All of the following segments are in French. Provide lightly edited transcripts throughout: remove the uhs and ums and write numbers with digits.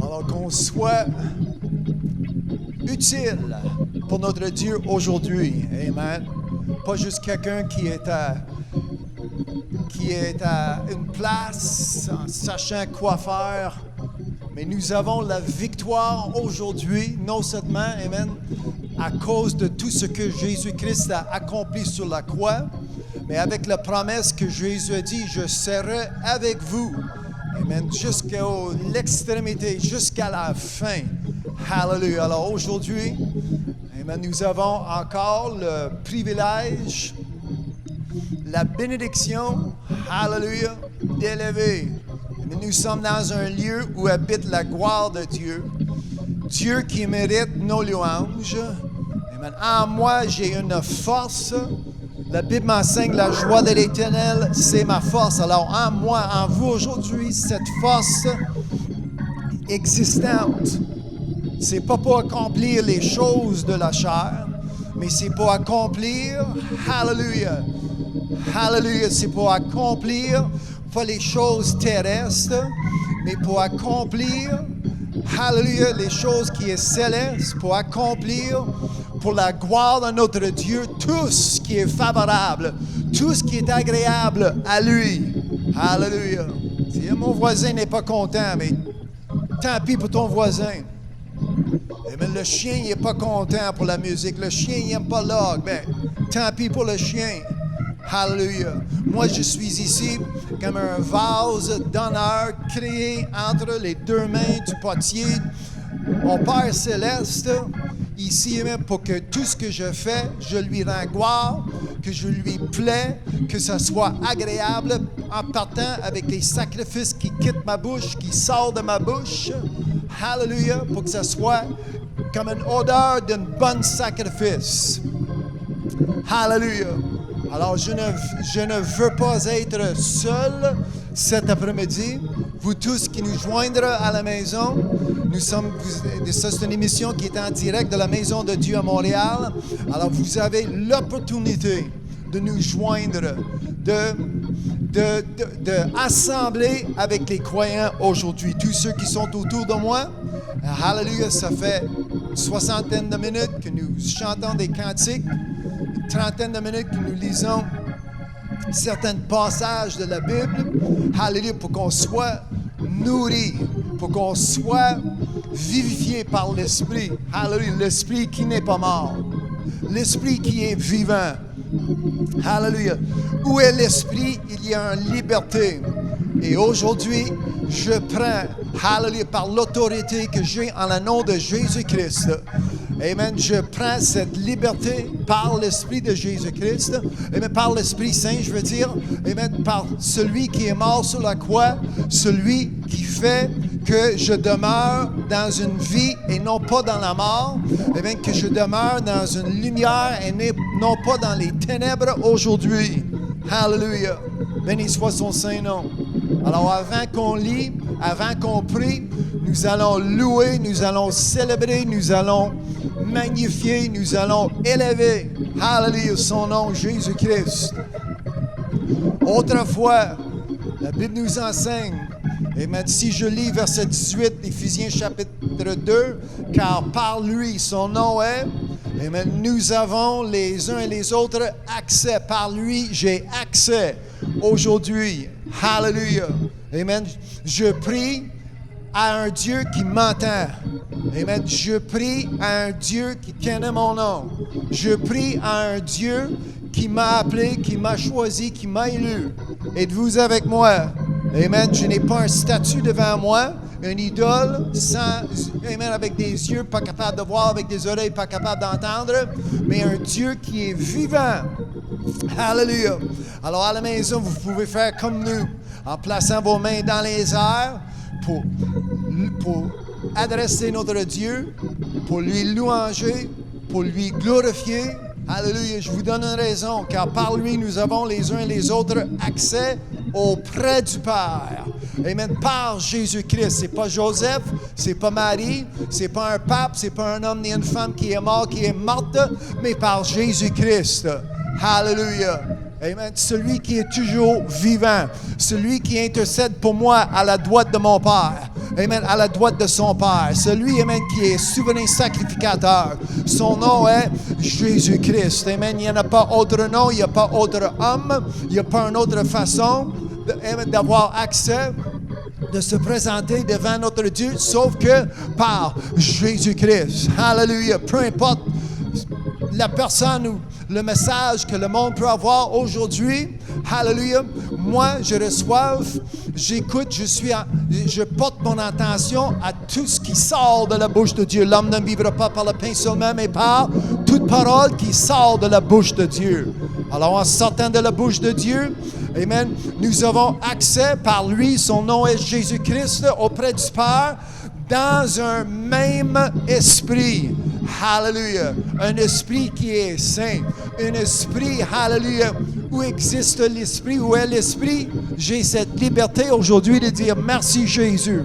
Alors qu'on soit utile pour notre Dieu aujourd'hui. Amen. Pas juste quelqu'un qui est à une place en sachant quoi faire. Mais nous avons la victoire aujourd'hui, non seulement, amen, à cause de tout ce que Jésus-Christ a accompli sur la croix, mais avec la promesse que Jésus a dit, je serai avec vous, amen, jusqu'à l'extrémité, jusqu'à la fin. Hallelujah. Alors aujourd'hui, amen, nous avons encore le privilège, la bénédiction, hallelujah, d'élever. Nous sommes dans un lieu où habite la gloire de Dieu. Dieu qui mérite nos louanges. Amen. En moi, j'ai une force. La Bible m'enseigne la joie de l'Éternel, c'est ma force. Alors en moi, en vous aujourd'hui, cette force existante, c'est pas pour accomplir les choses de la chair, mais c'est pour accomplir, hallelujah, hallelujah, c'est pour accomplir pas les choses terrestres, mais pour accomplir, hallelujah, les choses qui sont célestes, pour accomplir, pour la gloire de notre Dieu, tout ce qui est favorable, tout ce qui est agréable à lui. Hallelujah. Si mon voisin n'est pas content, mais tant pis pour ton voisin. Mais le chien, il n'est pas content pour la musique. Le chien, il n'aime pas l'orgue. Ben, tant pis pour le chien. Hallelujah. Moi, je suis ici comme un vase d'honneur créé entre les deux mains du potier. Mon Père céleste, ici même pour que tout ce que je fais, je lui rends gloire, que je lui plais, que ce soit agréable en partant avec les sacrifices qui quittent ma bouche, qui sortent de ma bouche. Hallelujah, pour que ce soit comme une odeur d'un bon sacrifice. Hallelujah. Alors, je ne veux pas être seul cet après-midi. Vous tous qui nous joindrez à la maison, c'est une émission qui est en direct de la Maison de Dieu à Montréal. Alors, vous avez l'opportunité de nous joindre, de assembler avec les croyants aujourd'hui. Tous ceux qui sont autour de moi, hallelujah, ça fait une soixantaine de minutes que nous chantons des cantiques. Une trentaine de minutes que nous lisons certains passages de la Bible. Hallelujah, pour qu'on soit nourri, pour qu'on soit vivifié par l'Esprit. Hallelujah, l'Esprit qui n'est pas mort. L'Esprit qui est vivant. Hallelujah. Où est l'Esprit? Il y a une liberté. Et aujourd'hui, je prends, hallelujah, par l'autorité que j'ai en le nom de Jésus-Christ. Amen. Je prends cette liberté par l'Esprit de Jésus-Christ. Amen. Par l'Esprit Saint, je veux dire. Amen. Par celui qui est mort sur la croix. Celui qui fait que je demeure dans une vie et non pas dans la mort. Amen. Que je demeure dans une lumière et non pas dans les ténèbres aujourd'hui. Hallelujah. Béni soit son Saint-Nom. Alors avant qu'on lit, avant qu'on prie, nous allons louer, nous allons célébrer, nous allons magnifier, nous allons élever, hallelujah, son nom, Jésus-Christ. Autrefois, la Bible nous enseigne, et maintenant, si je lis verset 18, Éphésiens chapitre 2, car par lui, son nom est, et maintenant, nous avons les uns et les autres accès. Par lui, j'ai accès aujourd'hui. Hallelujah. Amen. Je prie à un Dieu qui m'entend. Amen. Je prie à un Dieu qui connaît mon nom. Je prie à un Dieu qui m'a appelé, qui m'a choisi, qui m'a élu. Êtes-vous avec moi? Amen. Je n'ai pas un statut devant moi, une idole, amen, avec des yeux pas capables de voir, avec des oreilles pas capables d'entendre, mais un Dieu qui est vivant. Hallelujah. Alors à la maison, vous pouvez faire comme nous, en plaçant vos mains dans les airs pour adresser notre Dieu, pour lui louanger, pour lui glorifier. Alléluia, je vous donne une raison, car par lui, nous avons les uns et les autres accès auprès du Père. Amen. Par Jésus-Christ. C'est pas Joseph, c'est pas Marie, c'est pas un pape, c'est pas un homme ni une femme qui est mort, qui est morte, mais par Jésus-Christ. Hallelujah. Amen. Celui qui est toujours vivant, celui qui intercède pour moi à la droite de mon Père. amen, à la droite de son Père. Celui, amen, qui est souverain sacrificateur. Son nom est Jésus-Christ. Amen. Il n'y en a pas autre nom, il n'y a pas autre homme, il n'y a pas une autre façon d'avoir accès, de se présenter devant notre Dieu, sauf que par Jésus-Christ. Hallelujah. Peu importe la personne ou le message que le monde peut avoir aujourd'hui, hallelujah, moi, je reçois, j'écoute, je porte mon attention à tout ce qui sort de la bouche de Dieu. L'homme ne vivra pas par le pain seulement, mais par toute parole qui sort de la bouche de Dieu. Alors, en sortant de la bouche de Dieu, amen, nous avons accès par lui, son nom est Jésus-Christ, auprès du Père, dans un même esprit. Hallelujah. Un esprit qui est saint. Un esprit, hallelujah, où existe l'esprit, où est l'esprit. J'ai cette liberté aujourd'hui de dire merci Jésus.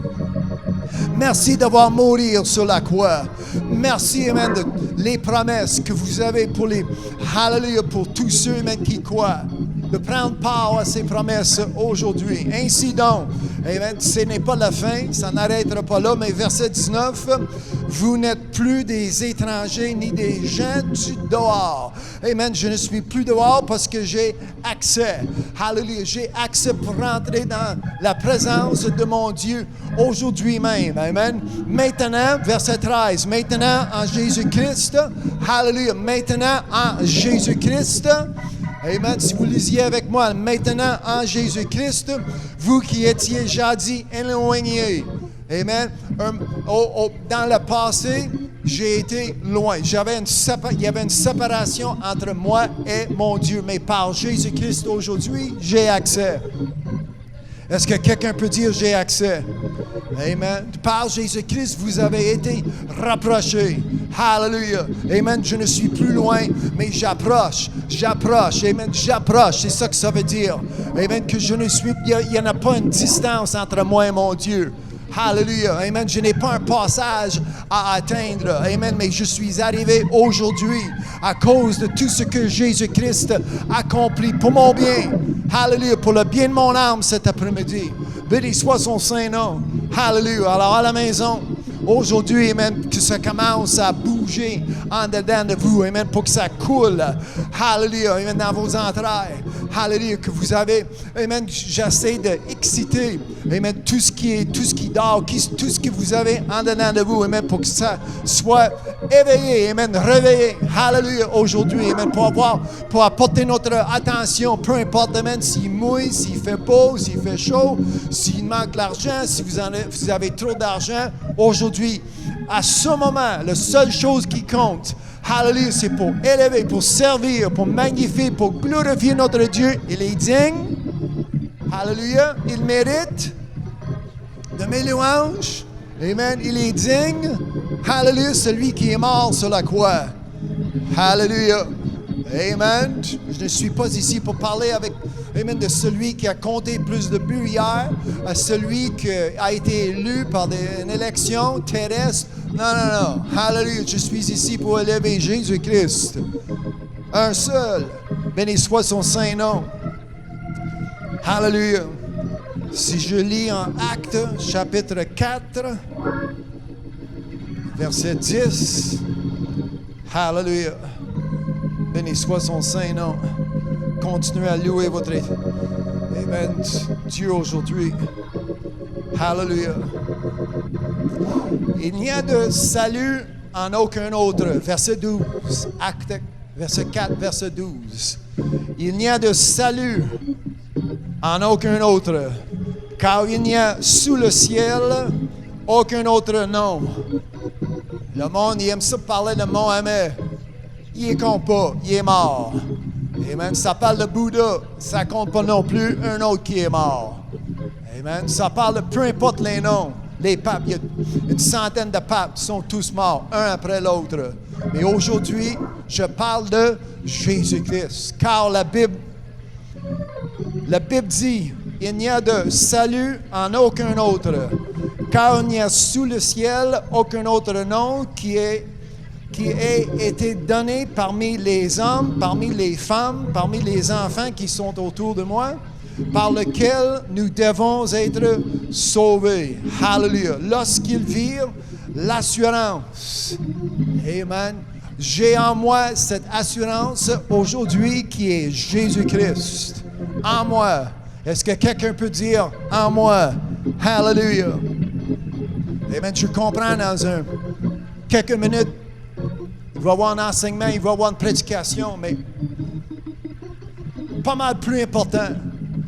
Merci d'avoir mourir sur la croix. Merci, amen, de les promesses que vous avez pour les, hallelujah, pour tous ceux, amen, qui croient. De prendre part à ces promesses aujourd'hui. Ainsi donc, amen, ce n'est pas la fin, ça n'arrêtera pas là, mais verset 19, vous n'êtes plus des étrangers ni des gens du dehors. Amen, je ne suis plus dehors parce que j'ai accès. Hallelujah, j'ai accès pour rentrer dans la présence de mon Dieu aujourd'hui même. Amen. Maintenant, verset 13, maintenant en Jésus-Christ, hallelujah, maintenant en Jésus-Christ, amen. Si vous lisiez avec moi, maintenant en Jésus-Christ, vous qui étiez jadis éloignés. Amen. Dans le passé, j'ai été loin. Il y avait une séparation entre moi et mon Dieu. Mais par Jésus-Christ aujourd'hui, j'ai accès. Est-ce que quelqu'un peut dire j'ai accès? Amen. Par Jésus-Christ, vous avez été rapprochés. Hallelujah. Amen. Je ne suis plus loin, mais j'approche. Amen. J'approche. C'est ça que ça veut dire. Amen. Que je ne suis, il n'y en a pas une distance entre moi et mon Dieu. Hallelujah. Amen. Je n'ai pas un passage à atteindre. Amen. Mais je suis arrivé aujourd'hui à cause de tout ce que Jésus-Christ accomplit pour mon bien. Hallelujah. Pour le bien de mon âme cet après-midi. Béni soit son Saint-Nom. Hallelujah. Alors à la maison, aujourd'hui, amen, que ça commence à bouger en dedans de vous, amen, pour que ça coule, hallelujah, amen, dans vos entrailles, hallelujah, que vous avez, amen, j'essaie d'exciter, amen, tout ce qui dort, tout ce que vous avez en dedans de vous, amen, pour que ça soit éveillé, amen, réveillé, hallelujah, aujourd'hui, amen, pour apporter notre attention, peu importe, amen, s'il mouille, s'il fait beau, s'il fait chaud, s'il manque l'argent, si vous avez trop d'argent, aujourd'hui, à ce moment, la seule chose qui compte, hallelujah, c'est pour élever, pour servir, pour magnifier, pour glorifier notre Dieu. Il est digne, hallelujah, il mérite de mes louanges, amen, il est digne, hallelujah, celui qui est mort sur la croix, hallelujah, amen. Je ne suis pas ici pour parler amen, de celui qui a compté plus de buts hier, à celui qui a été élu par une élection terrestre. Non. Hallelujah. Je suis ici pour élever Jésus-Christ. Un seul. Béni soit son Saint-Nom. Hallelujah. Si je lis en Actes, chapitre 4, verset 10. Hallelujah. Béni soit son Saint-Nom. Continuez à louer votre amen, Dieu aujourd'hui. Hallelujah. Il n'y a de salut en aucun autre. Verset 12. Acte, verset 4, verset 12. Il n'y a de salut en aucun autre, car il n'y a sous le ciel aucun autre nom. Le monde, il aime ça parler de Mohamed. Il est compte pas, il est mort. Amen. Ça parle de Bouddha, ça compte pas non plus un autre qui est mort. Amen. Ça parle de peu importe les noms. Les papes, il y a une centaine de papes, ils sont tous morts, un après l'autre. Mais aujourd'hui, je parle de Jésus-Christ. Car la Bible dit, il n'y a de salut en aucun autre. Car il n'y a sous le ciel aucun autre nom qui ait été donné parmi les hommes, parmi les femmes, parmi les enfants qui sont autour de moi, par lequel nous devons être sauvés. Hallelujah. Lorsqu'ils virent l'assurance. Amen. J'ai en moi cette assurance aujourd'hui qui est Jésus-Christ. En moi. Est-ce que quelqu'un peut dire en moi? Hallelujah. Amen. Je comprends dans quelques minutes, il va y avoir un enseignement, il va y avoir une prédication, mais pas mal plus important.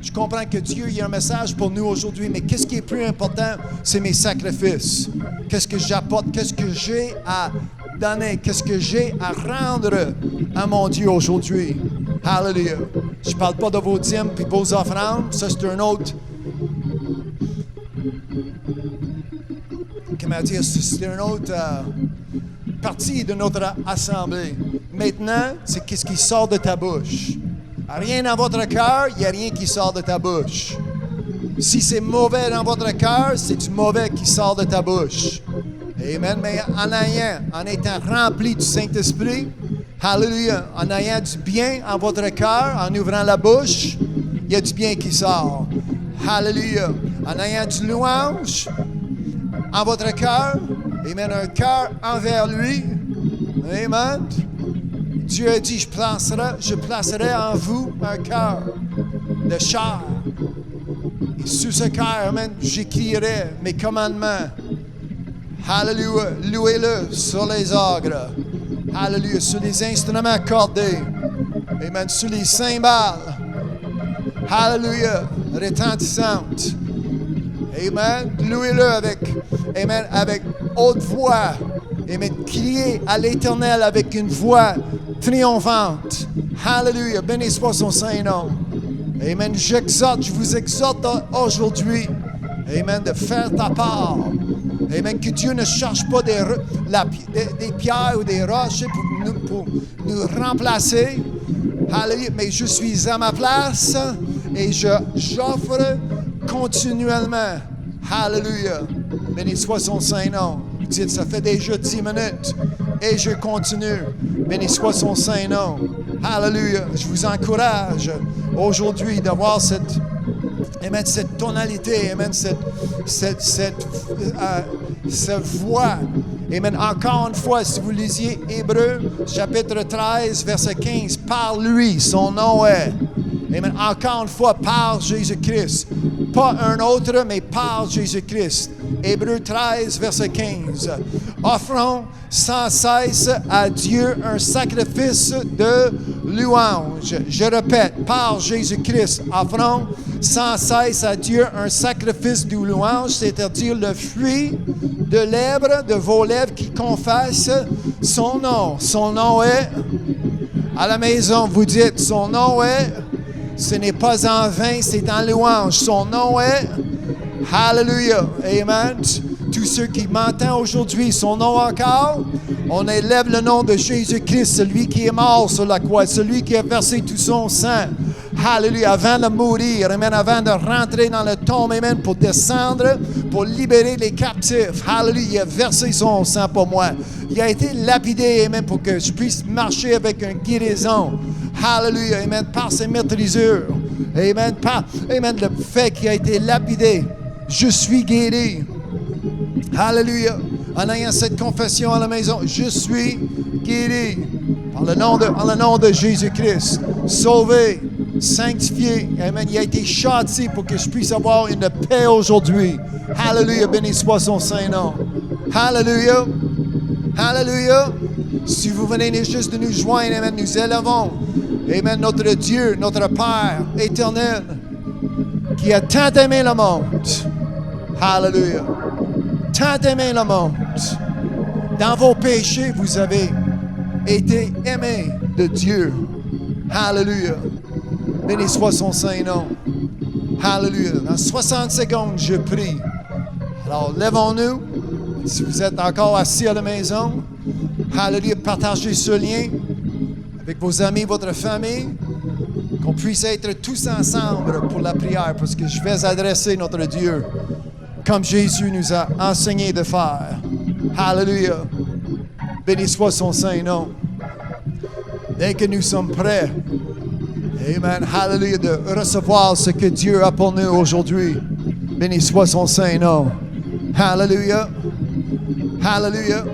Je comprends que Dieu, il y a un message pour nous aujourd'hui, mais qu'est-ce qui est plus important? C'est mes sacrifices. Qu'est-ce que j'apporte? Qu'est-ce que j'ai à donner? Qu'est-ce que j'ai à rendre à mon Dieu aujourd'hui? Hallelujah. Je ne parle pas de vos dîmes et vos offrandes. Ça, c'est un autre... Comment dire? C'est une autre partie de notre assemblée. Maintenant, c'est qu'est-ce qui sort de ta bouche. Rien dans votre cœur, il n'y a rien qui sort de ta bouche. Si c'est mauvais dans votre cœur, c'est du mauvais qui sort de ta bouche. Amen. Mais en étant rempli du Saint-Esprit, hallelujah, en ayant du bien en votre cœur, en ouvrant la bouche, il y a du bien qui sort. Hallelujah. En ayant du louange en votre cœur, amen, un cœur envers lui. Amen. Dieu a dit, je placerai en vous un cœur de chair. Et sous ce cœur, amen, j'écrirai mes commandements. Hallelujah. Louez-le sur les ogres. Hallelujah. Sur les instruments cordés. Amen. Sur les cymbales. Hallelujah. Retentissantes. Amen. Louez-le avec haute voix. Amen. Criez à l'Éternel avec une voix triomphante. Hallelujah. Béni soit son Saint-Nom. Amen. Je vous exhorte aujourd'hui, amen, de faire ta part. Amen. Que Dieu ne cherche pas des pierres ou des roches pour nous remplacer. Hallelujah. Mais je suis à ma place et j'offre continuellement. Hallelujah. Béni soit son Saint-Nom. Vous dites, ça fait déjà 10 minutes et je continue. Béni soit son Saint-Nom. Hallelujah. Je vous encourage aujourd'hui d'avoir cette tonalité, amen, cette voix. Amen. Encore une fois, si vous lisiez Hébreux, chapitre 13, verset 15, par lui, son nom est. Amen. Encore une fois, par Jésus-Christ. Pas un autre, mais par Jésus-Christ. Hébreux 13, verset 15. Offrons sans cesse à Dieu un sacrifice de louange. Je répète, par Jésus-Christ, offrons sans cesse à Dieu un sacrifice de louange, c'est-à-dire le fruit de vos lèvres qui confessent son nom. Son nom est, à la maison, vous dites, son nom est, ce n'est pas en vain, c'est en louange. Son nom est, hallelujah, amen. Tous ceux qui m'entendent aujourd'hui, son nom encore, on élève le nom de Jésus-Christ, celui qui est mort sur la croix, celui qui a versé tout son sang. Hallelujah, avant de mourir, amen, avant de rentrer dans le tombe, amen, pour descendre, pour libérer les captifs. Hallelujah, il a versé son sang pour moi. Il a été lapidé, amen, pour que je puisse marcher avec une guérison. Hallelujah, amen, par ses maîtrisures. Amen, amen, le fait qu'il a été lapidé. Je suis guéri. Hallelujah. En ayant cette confession à la maison, je suis guéri. En le nom de Jésus-Christ. Sauvé, sanctifié. Amen. Il a été châtié pour que je puisse avoir une paix aujourd'hui. Hallelujah. Béni soit son Saint-Nom. Hallelujah. Hallelujah. Si vous venez juste de nous joindre, amen, nous élevons, amen, notre Dieu, notre Père éternel, qui a tant aimé le monde. Hallelujah. Tant aimé le monde. Dans vos péchés, vous avez été aimés de Dieu. Hallelujah. Béni soit son Saint-Nom. Hallelujah. Dans 60 secondes, je prie. Alors, lèvons-nous. Si vous êtes encore assis à la maison, hallelujah, partagez ce lien avec vos amis, votre famille, qu'on puisse être tous ensemble pour la prière, parce que je vais adresser notre Dieu comme Jésus nous a enseigné de faire. Hallelujah. Béni soit son Saint-Nom. Dès que nous sommes prêts, Amen. Hallelujah. De recevoir ce que Dieu a pour nous aujourd'hui. Béni soit son Saint-Nom. Hallelujah. Hallelujah.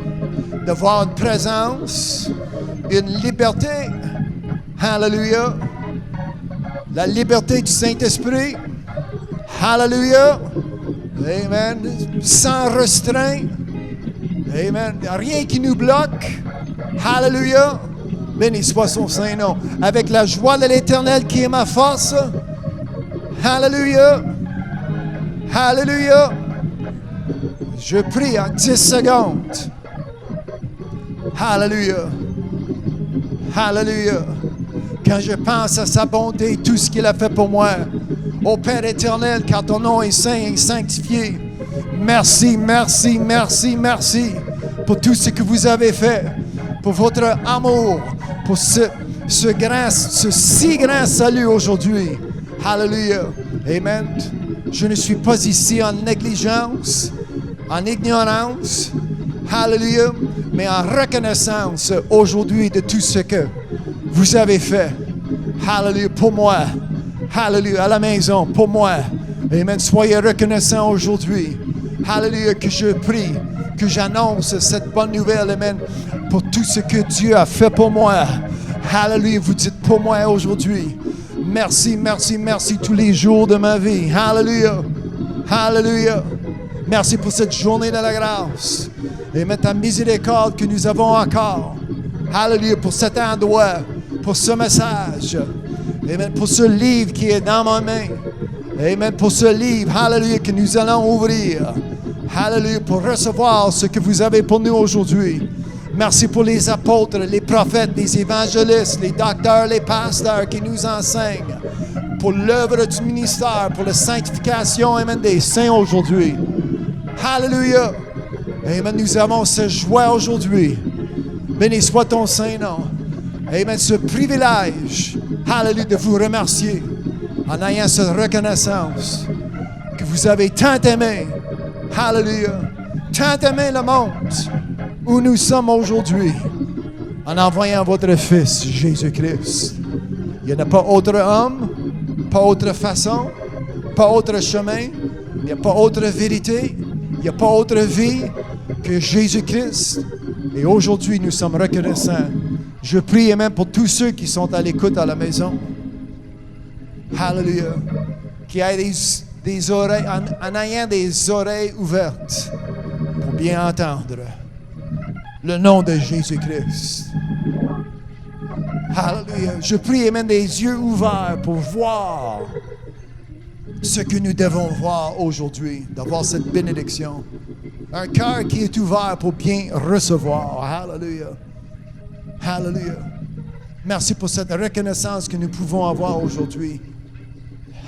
De voir une présence, une liberté. Hallelujah. La liberté du Saint-Esprit. Hallelujah. Amen. Sans restreint. Amen. Rien qui nous bloque. Hallelujah. Béni soit son Saint-Nom. Avec la joie de l'Éternel qui est ma force. Hallelujah. Hallelujah. Je prie en 10 secondes. Hallelujah. Hallelujah. Quand je pense à sa bonté et tout ce qu'il a fait pour moi. Ô Père éternel, car ton nom est saint et sanctifié. Merci, merci, merci, merci pour tout ce que vous avez fait, pour votre amour, pour ce si grand salut aujourd'hui. Hallelujah. Amen. Je ne suis pas ici en négligence, en ignorance. Hallelujah. Mais en reconnaissance aujourd'hui de tout ce que vous avez fait. Hallelujah. Pour moi. Hallelujah. À la maison. Pour moi. Amen. Soyez reconnaissants aujourd'hui. Hallelujah. Que je prie, que j'annonce cette bonne nouvelle. Amen. Pour tout ce que Dieu a fait pour moi. Hallelujah. Vous dites pour moi aujourd'hui. Merci, merci, merci tous les jours de ma vie. Hallelujah. Hallelujah. Merci pour cette journée de la grâce. Amen. Ta miséricorde que nous avons encore. Hallelujah. Pour cet endroit. Pour ce message. Amen. Pour ce livre qui est dans ma main. Amen. Pour ce livre. Hallelujah. Que nous allons ouvrir. Hallelujah. Pour recevoir ce que vous avez pour nous aujourd'hui. Merci pour les apôtres, les prophètes, les évangélistes, les docteurs, les pasteurs qui nous enseignent. Pour l'œuvre du ministère, pour la sanctification, amen, des saints aujourd'hui. Hallelujah. Amen. Nous avons cette joie aujourd'hui. Béni soit ton Saint-Nom. Amen. Ce privilège, hallelujah, de vous remercier en ayant cette reconnaissance que vous avez tant aimé. Hallelujah. Tant aimé le monde où nous sommes aujourd'hui en envoyant votre Fils, Jésus-Christ. Il n'y en a pas autre homme, pas autre façon, pas autre chemin, il n'y a pas autre vérité, il n'y a pas autre vie que Jésus-Christ. Et aujourd'hui, nous sommes reconnaissants. Je prie même pour tous ceux qui sont à l'écoute à la maison. Hallelujah. Qui aient des oreilles, en ayant des oreilles ouvertes pour bien entendre le nom de Jésus-Christ. Hallelujah. Je prie même des yeux ouverts pour voir ce que nous devons voir aujourd'hui, d'avoir cette bénédiction. Un cœur qui est ouvert pour bien recevoir. Hallelujah. Hallelujah. Merci pour cette reconnaissance que nous pouvons avoir aujourd'hui.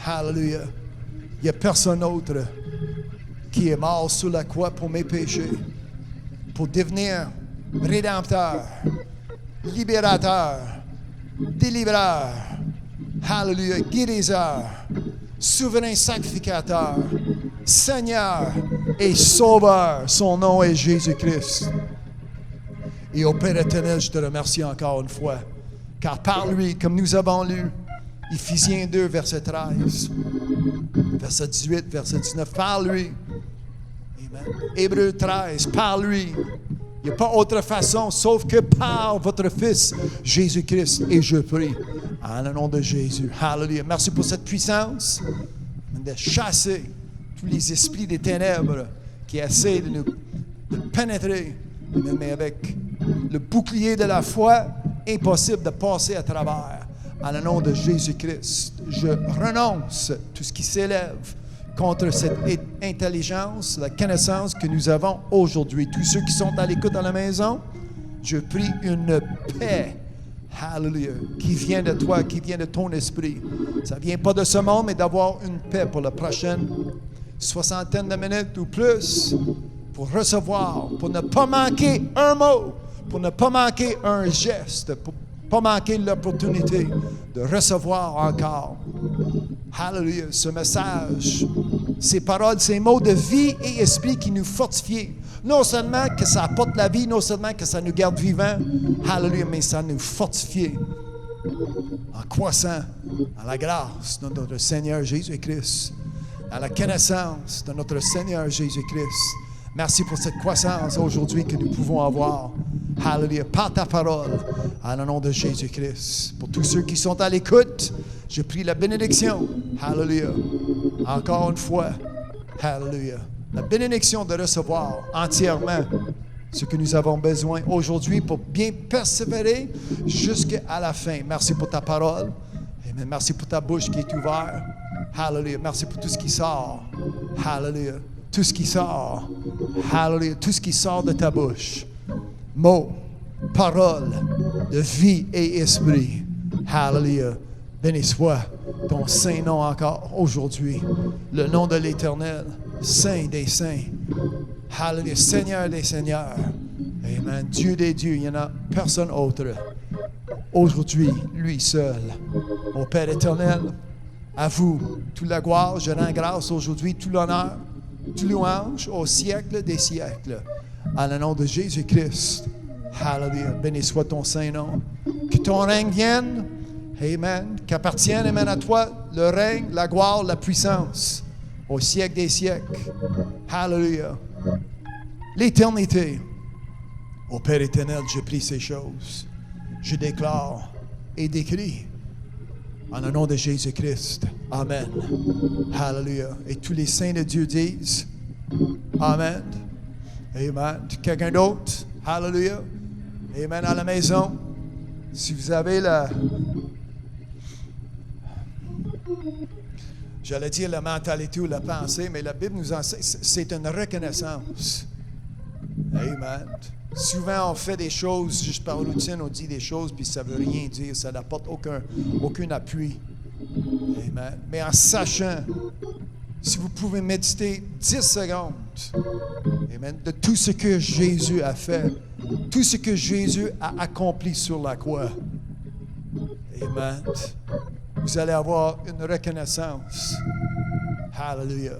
Hallelujah. Il n'y a personne d'autre qui est mort sur la croix pour mes péchés, pour devenir rédempteur, libérateur, délivreur, hallelujah, guérisseur, souverain sacrificateur, Seigneur et Sauveur. Son nom est Jésus-Christ. Et au Père éternel, je te remercie encore une fois, car par lui, comme nous avons lu, Éphésiens 2, verset 13, verset 18, verset 19, par lui, amen. Hébreux 13, par lui, il n'y a pas autre façon, sauf que par votre Fils, Jésus-Christ. Et je prie, en le nom de Jésus. Hallelujah. Merci pour cette puissance de chasser tous les esprits des ténèbres qui essaient de nous pénétrer, mais avec le bouclier de la foi, impossible de passer à travers. En le nom de Jésus-Christ, je renonce à tout ce qui s'élève contre cette intelligence, la connaissance que nous avons aujourd'hui. Tous ceux qui sont à l'écoute à la maison, je prie une paix, hallelujah, qui vient de toi, qui vient de ton esprit. Ça ne vient pas de ce monde, mais d'avoir une paix pour la prochaine soixantaine de minutes ou plus, pour recevoir, pour ne pas manquer un mot, pour ne pas manquer un geste, pour ne pas manquer l'opportunité de recevoir encore. Hallelujah, ce message, ces paroles, ces mots de vie et esprit qui nous fortifient. Non seulement que ça apporte la vie, non seulement que ça nous garde vivants, hallelujah, mais ça nous fortifie en croissant dans la grâce de notre Seigneur Jésus-Christ, dans la connaissance de notre Seigneur Jésus-Christ. Merci pour cette croissance aujourd'hui que nous pouvons avoir. Alléluia. Par ta parole, en le nom de Jésus-Christ. Pour tous ceux qui sont à l'écoute, je prie la bénédiction. Alléluia. Encore une fois. Alléluia. La bénédiction de recevoir entièrement ce que nous avons besoin aujourd'hui pour bien persévérer jusqu'à la fin. Merci pour ta parole. Amen. Merci pour ta bouche qui est ouverte. Alléluia. Merci pour tout ce qui sort. Alléluia. Tout ce qui sort. Alléluia. Tout ce qui sort de ta bouche. Mots, paroles de vie et esprit. Alléluia. Béni soit ton saint nom encore aujourd'hui. Le nom de l'Éternel, Saint des saints. Alléluia. Seigneur des seigneurs. Amen. Dieu des dieux. Il n'y en a personne autre. Aujourd'hui, lui seul. Ô Père éternel, à vous, toute la gloire, je rends grâce aujourd'hui, tout l'honneur, tout louange au siècle des siècles. En le nom de Jésus-Christ. Alléluia. Béni soit ton saint nom. Que ton règne vienne. Amen. Qu'appartienne, amen, à toi le règne, la gloire, la puissance. Au siècle des siècles. Alléluia. L'éternité. Ô Père éternel, je prie ces choses. Je déclare et décris. En le nom de Jésus-Christ. Amen. Alléluia. Et tous les saints de Dieu disent Amen. Amen. Quelqu'un d'autre? Alléluia. Amen. À la maison. Si vous avez j'allais dire la mentalité ou la pensée, mais la Bible nous enseigne, c'est une reconnaissance. Amen. Souvent, on fait des choses, juste par routine, on dit des choses, puis ça ne veut rien dire, ça n'apporte aucun appui. Amen. Mais en sachant, si vous pouvez méditer 10 secondes, amen, de tout ce que Jésus a fait, tout ce que Jésus a accompli sur la croix, amen, vous allez avoir une reconnaissance, hallelujah,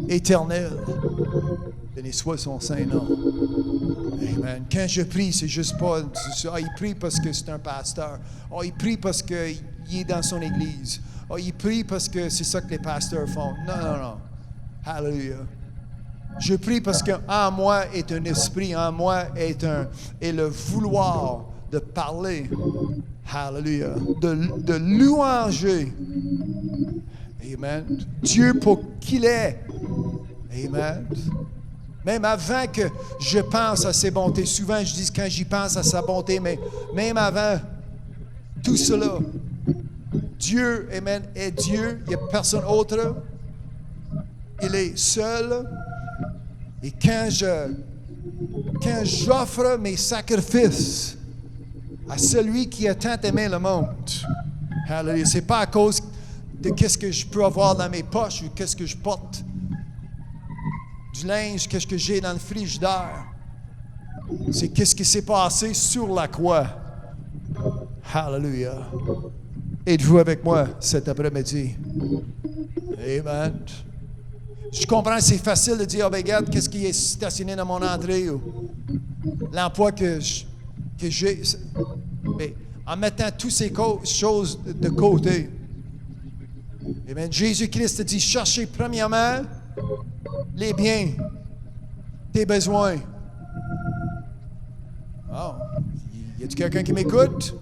éternelle. Béni soit son saint nom. Amen. Quand je prie, c'est juste pas, il prie parce que c'est un pasteur. Il prie parce qu'il est dans son église. Il prie parce que c'est ça que les pasteurs font. Non. Hallelujah. Je prie parce qu'en moi est un esprit, en moi est le vouloir de parler. Hallelujah. De louanger. Amen. Dieu pour qu'il est. Amen. Même avant que je pense à ses bontés, souvent je dis quand j'y pense à sa bonté, mais même avant tout cela, Dieu, amen, est Dieu, il n'y a personne autre, il est seul, et quand j'offre mes sacrifices à celui qui a tant aimé le monde, hallelujah, c'est pas à cause de qu'est-ce que je peux avoir dans mes poches ou qu'est-ce que je porte, du linge, qu'est-ce que j'ai dans le frigidaire. C'est qu'est-ce qui s'est passé sur la croix. Hallelujah. Êtes-vous avec moi cet après-midi? Amen. Je comprends, c'est facile de dire, regarde, qu'est-ce qui est stationné dans mon entrée ou l'emploi que j'ai. Mais en mettant toutes ces choses de côté, amen, Jésus-Christ a dit, cherchez premièrement les biens, tes besoins. Oh, y a-t-il quelqu'un qui m'écoute?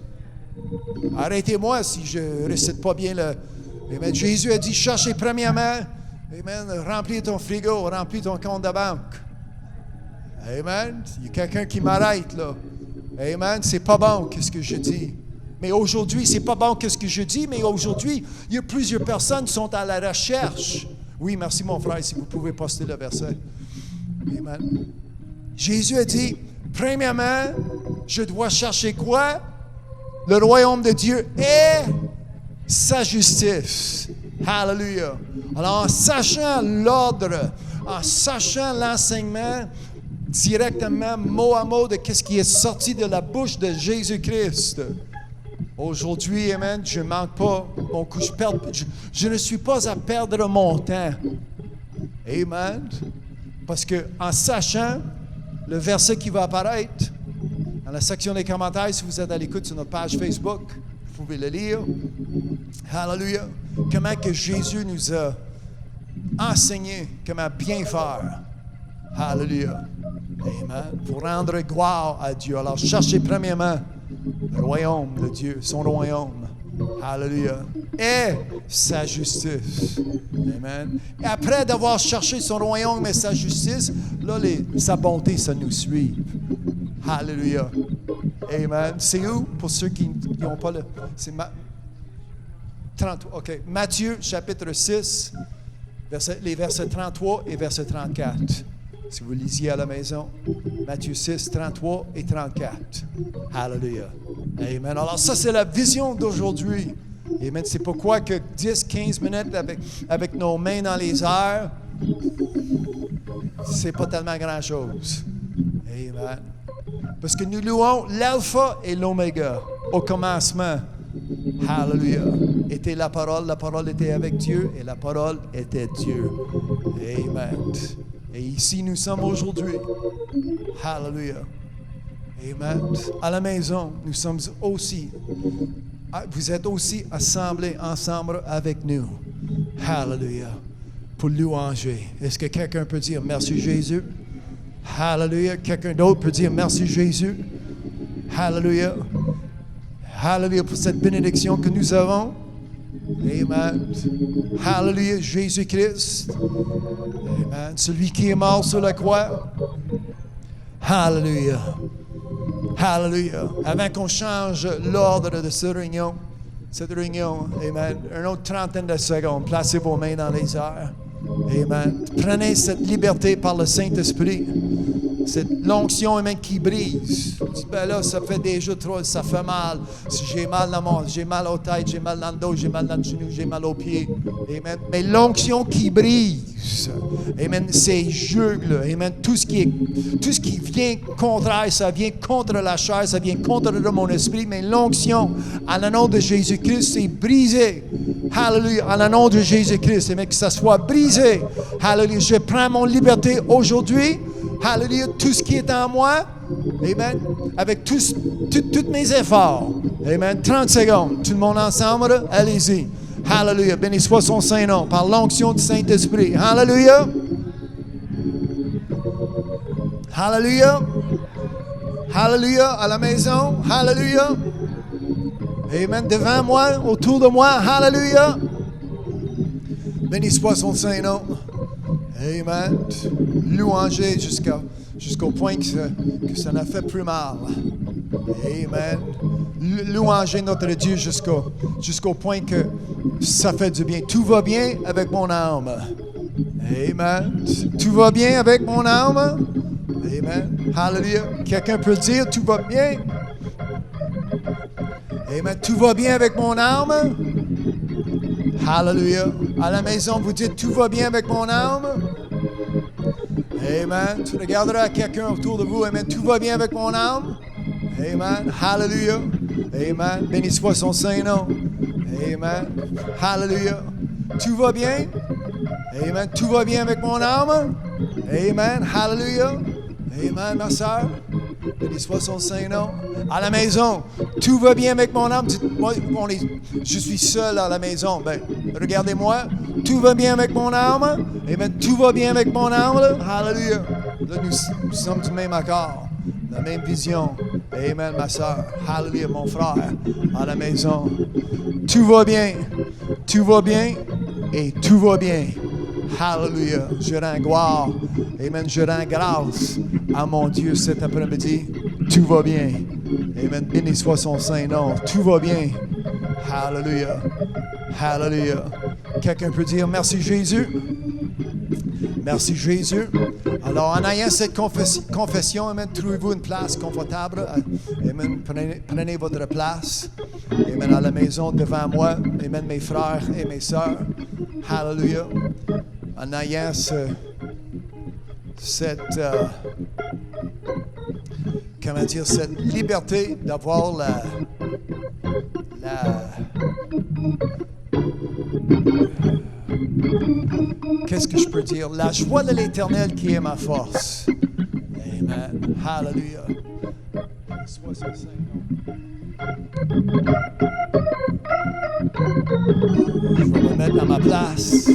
Arrêtez-moi si je ne récite pas bien le... Amen. Jésus a dit, cherchez premièrement, amen, remplis ton frigo, remplis ton compte de banque. Amen. Il y a quelqu'un qui m'arrête là. Amen. C'est pas bon, qu'est-ce que je dis. Mais aujourd'hui, c'est pas bon, qu'est-ce que je dis, mais aujourd'hui, il y a plusieurs personnes qui sont à la recherche. Oui, merci mon frère, si vous pouvez poster le verset. Amen. Jésus a dit, premièrement, je dois chercher quoi? Le royaume de Dieu et sa justice. Hallelujah. Alors, en sachant l'ordre, en sachant l'enseignement directement, mot à mot, de ce qui est sorti de la bouche de Jésus-Christ, aujourd'hui, amen, je ne manque pas mon coup. Je ne suis pas à perdre mon temps. Amen. Parce que en sachant le verset qui va apparaître dans la section des commentaires, si vous êtes à l'écoute sur notre page Facebook, pouvez le lire. Hallelujah. Comment que Jésus nous a enseigné comment bien faire. Hallelujah. Amen. Pour rendre gloire à Dieu. Alors, cherchez premièrement le royaume de Dieu, son royaume. Hallelujah. Et sa justice. Amen. Et après d'avoir cherché son royaume et sa justice, là, sa bonté, ça nous suit. Hallelujah. Amen. C'est où pour ceux qui n'ont pas le... C'est 33. OK. Matthieu, chapitre 6, les versets 33 et verset 34. Si vous lisiez à la maison, Matthieu 6, 33 et 34. Hallelujah. Amen. Alors ça, c'est la vision d'aujourd'hui. Amen. C'est pourquoi que 10-15 minutes avec nos mains dans les airs, c'est pas tellement grand-chose. Amen. Parce que nous louons l'alpha et l'oméga. Au commencement, hallelujah, était la parole était avec Dieu et la parole était Dieu. Amen. Et ici, nous sommes aujourd'hui. Hallelujah. Amen. À la maison, nous sommes aussi, vous êtes aussi assemblés ensemble avec nous. Hallelujah. Pour louanger. Est-ce que quelqu'un peut dire merci Jésus? Hallelujah. Quelqu'un d'autre peut dire merci Jésus? Hallelujah. Hallelujah pour cette bénédiction que nous avons. Amen. Hallelujah, Jésus-Christ. Amen. Celui qui est mort sur la croix. Hallelujah. Hallelujah. Avant qu'on change l'ordre de cette réunion, amen, une autre trentaine de secondes, placez vos mains dans les airs. Amen. Prenez cette liberté par le Saint-Esprit. Cette l'onction, amen, qui brise. Ben là, ça fait déjà trop, ça fait mal. Si j'ai mal j'ai mal aux têtes, j'ai mal dans le dos, j'ai mal dans le genou, j'ai mal aux pieds. Amen. Mais l'onction qui brise, amen, ces jugs-là, amen, tout ce qui vient contraire, ça vient contre la chair, ça vient contre mon esprit, mais l'onction, en le nom de Jésus-Christ, c'est brisé. Hallelujah, en le nom de Jésus-Christ, amen, que ça soit brisé. Hallelujah, je prends mon liberté aujourd'hui. Hallelujah, tout ce qui est en moi, amen, avec tous mes efforts, amen, 30 secondes, tout le monde ensemble, allez-y, hallelujah, béni soit son Saint-Nom, par l'onction du Saint-Esprit, hallelujah, hallelujah, hallelujah, à la maison, hallelujah, amen, devant moi, autour de moi, hallelujah, béni soit son Saint-Nom. Amen. Louanger jusqu'au point que ça n'a fait plus mal. Amen. Louanger notre Dieu jusqu'au point que ça fait du bien. Tout va bien avec mon âme. Amen. Tout va bien avec mon âme. Amen. Hallelujah. Quelqu'un peut le dire, tout va bien. Amen. Tout va bien avec mon âme. Hallelujah. À la maison, vous dites, tout va bien avec mon âme. Amen. Tu regarderas quelqu'un autour de vous. Amen. Tout va bien avec mon âme. Amen. Hallelujah. Amen. Béni soit son Saint-Nom. Amen. Hallelujah. Tout va bien. Amen. Tout va bien avec mon âme. Amen. Hallelujah. Amen, ma soeur. Béni soit son Saint-Nom. À la maison, tout va bien avec mon âme. Moi, je suis seul à la maison. Ben, regardez-moi. Tout va bien avec mon âme. Amen. Tout va bien avec mon âme. Là. Hallelujah. Là, nous sommes du même accord. La même vision. Amen, ma soeur. Hallelujah, mon frère. À la maison. Tout va bien. Tout va bien. Et tout va bien. Hallelujah. Je rends gloire. Amen. Je rends grâce à mon Dieu cet après-midi. Tout va bien. Amen. Béni soit son Saint-Nom. Tout va bien. Hallelujah. Hallelujah. Quelqu'un peut dire merci Jésus? Merci Jésus. Alors, en ayant cette confession, amen, trouvez-vous une place confortable. Amen. Prenez votre place. Amen. À la maison devant moi. Amen. Mes frères et mes sœurs. Hallelujah. En ayant cette liberté d'avoir qu'est-ce que je peux dire? La joie de l'Éternel qui est ma force. Amen. Hallelujah. Sois son Saint-Nom. Je vais me mettre à ma place.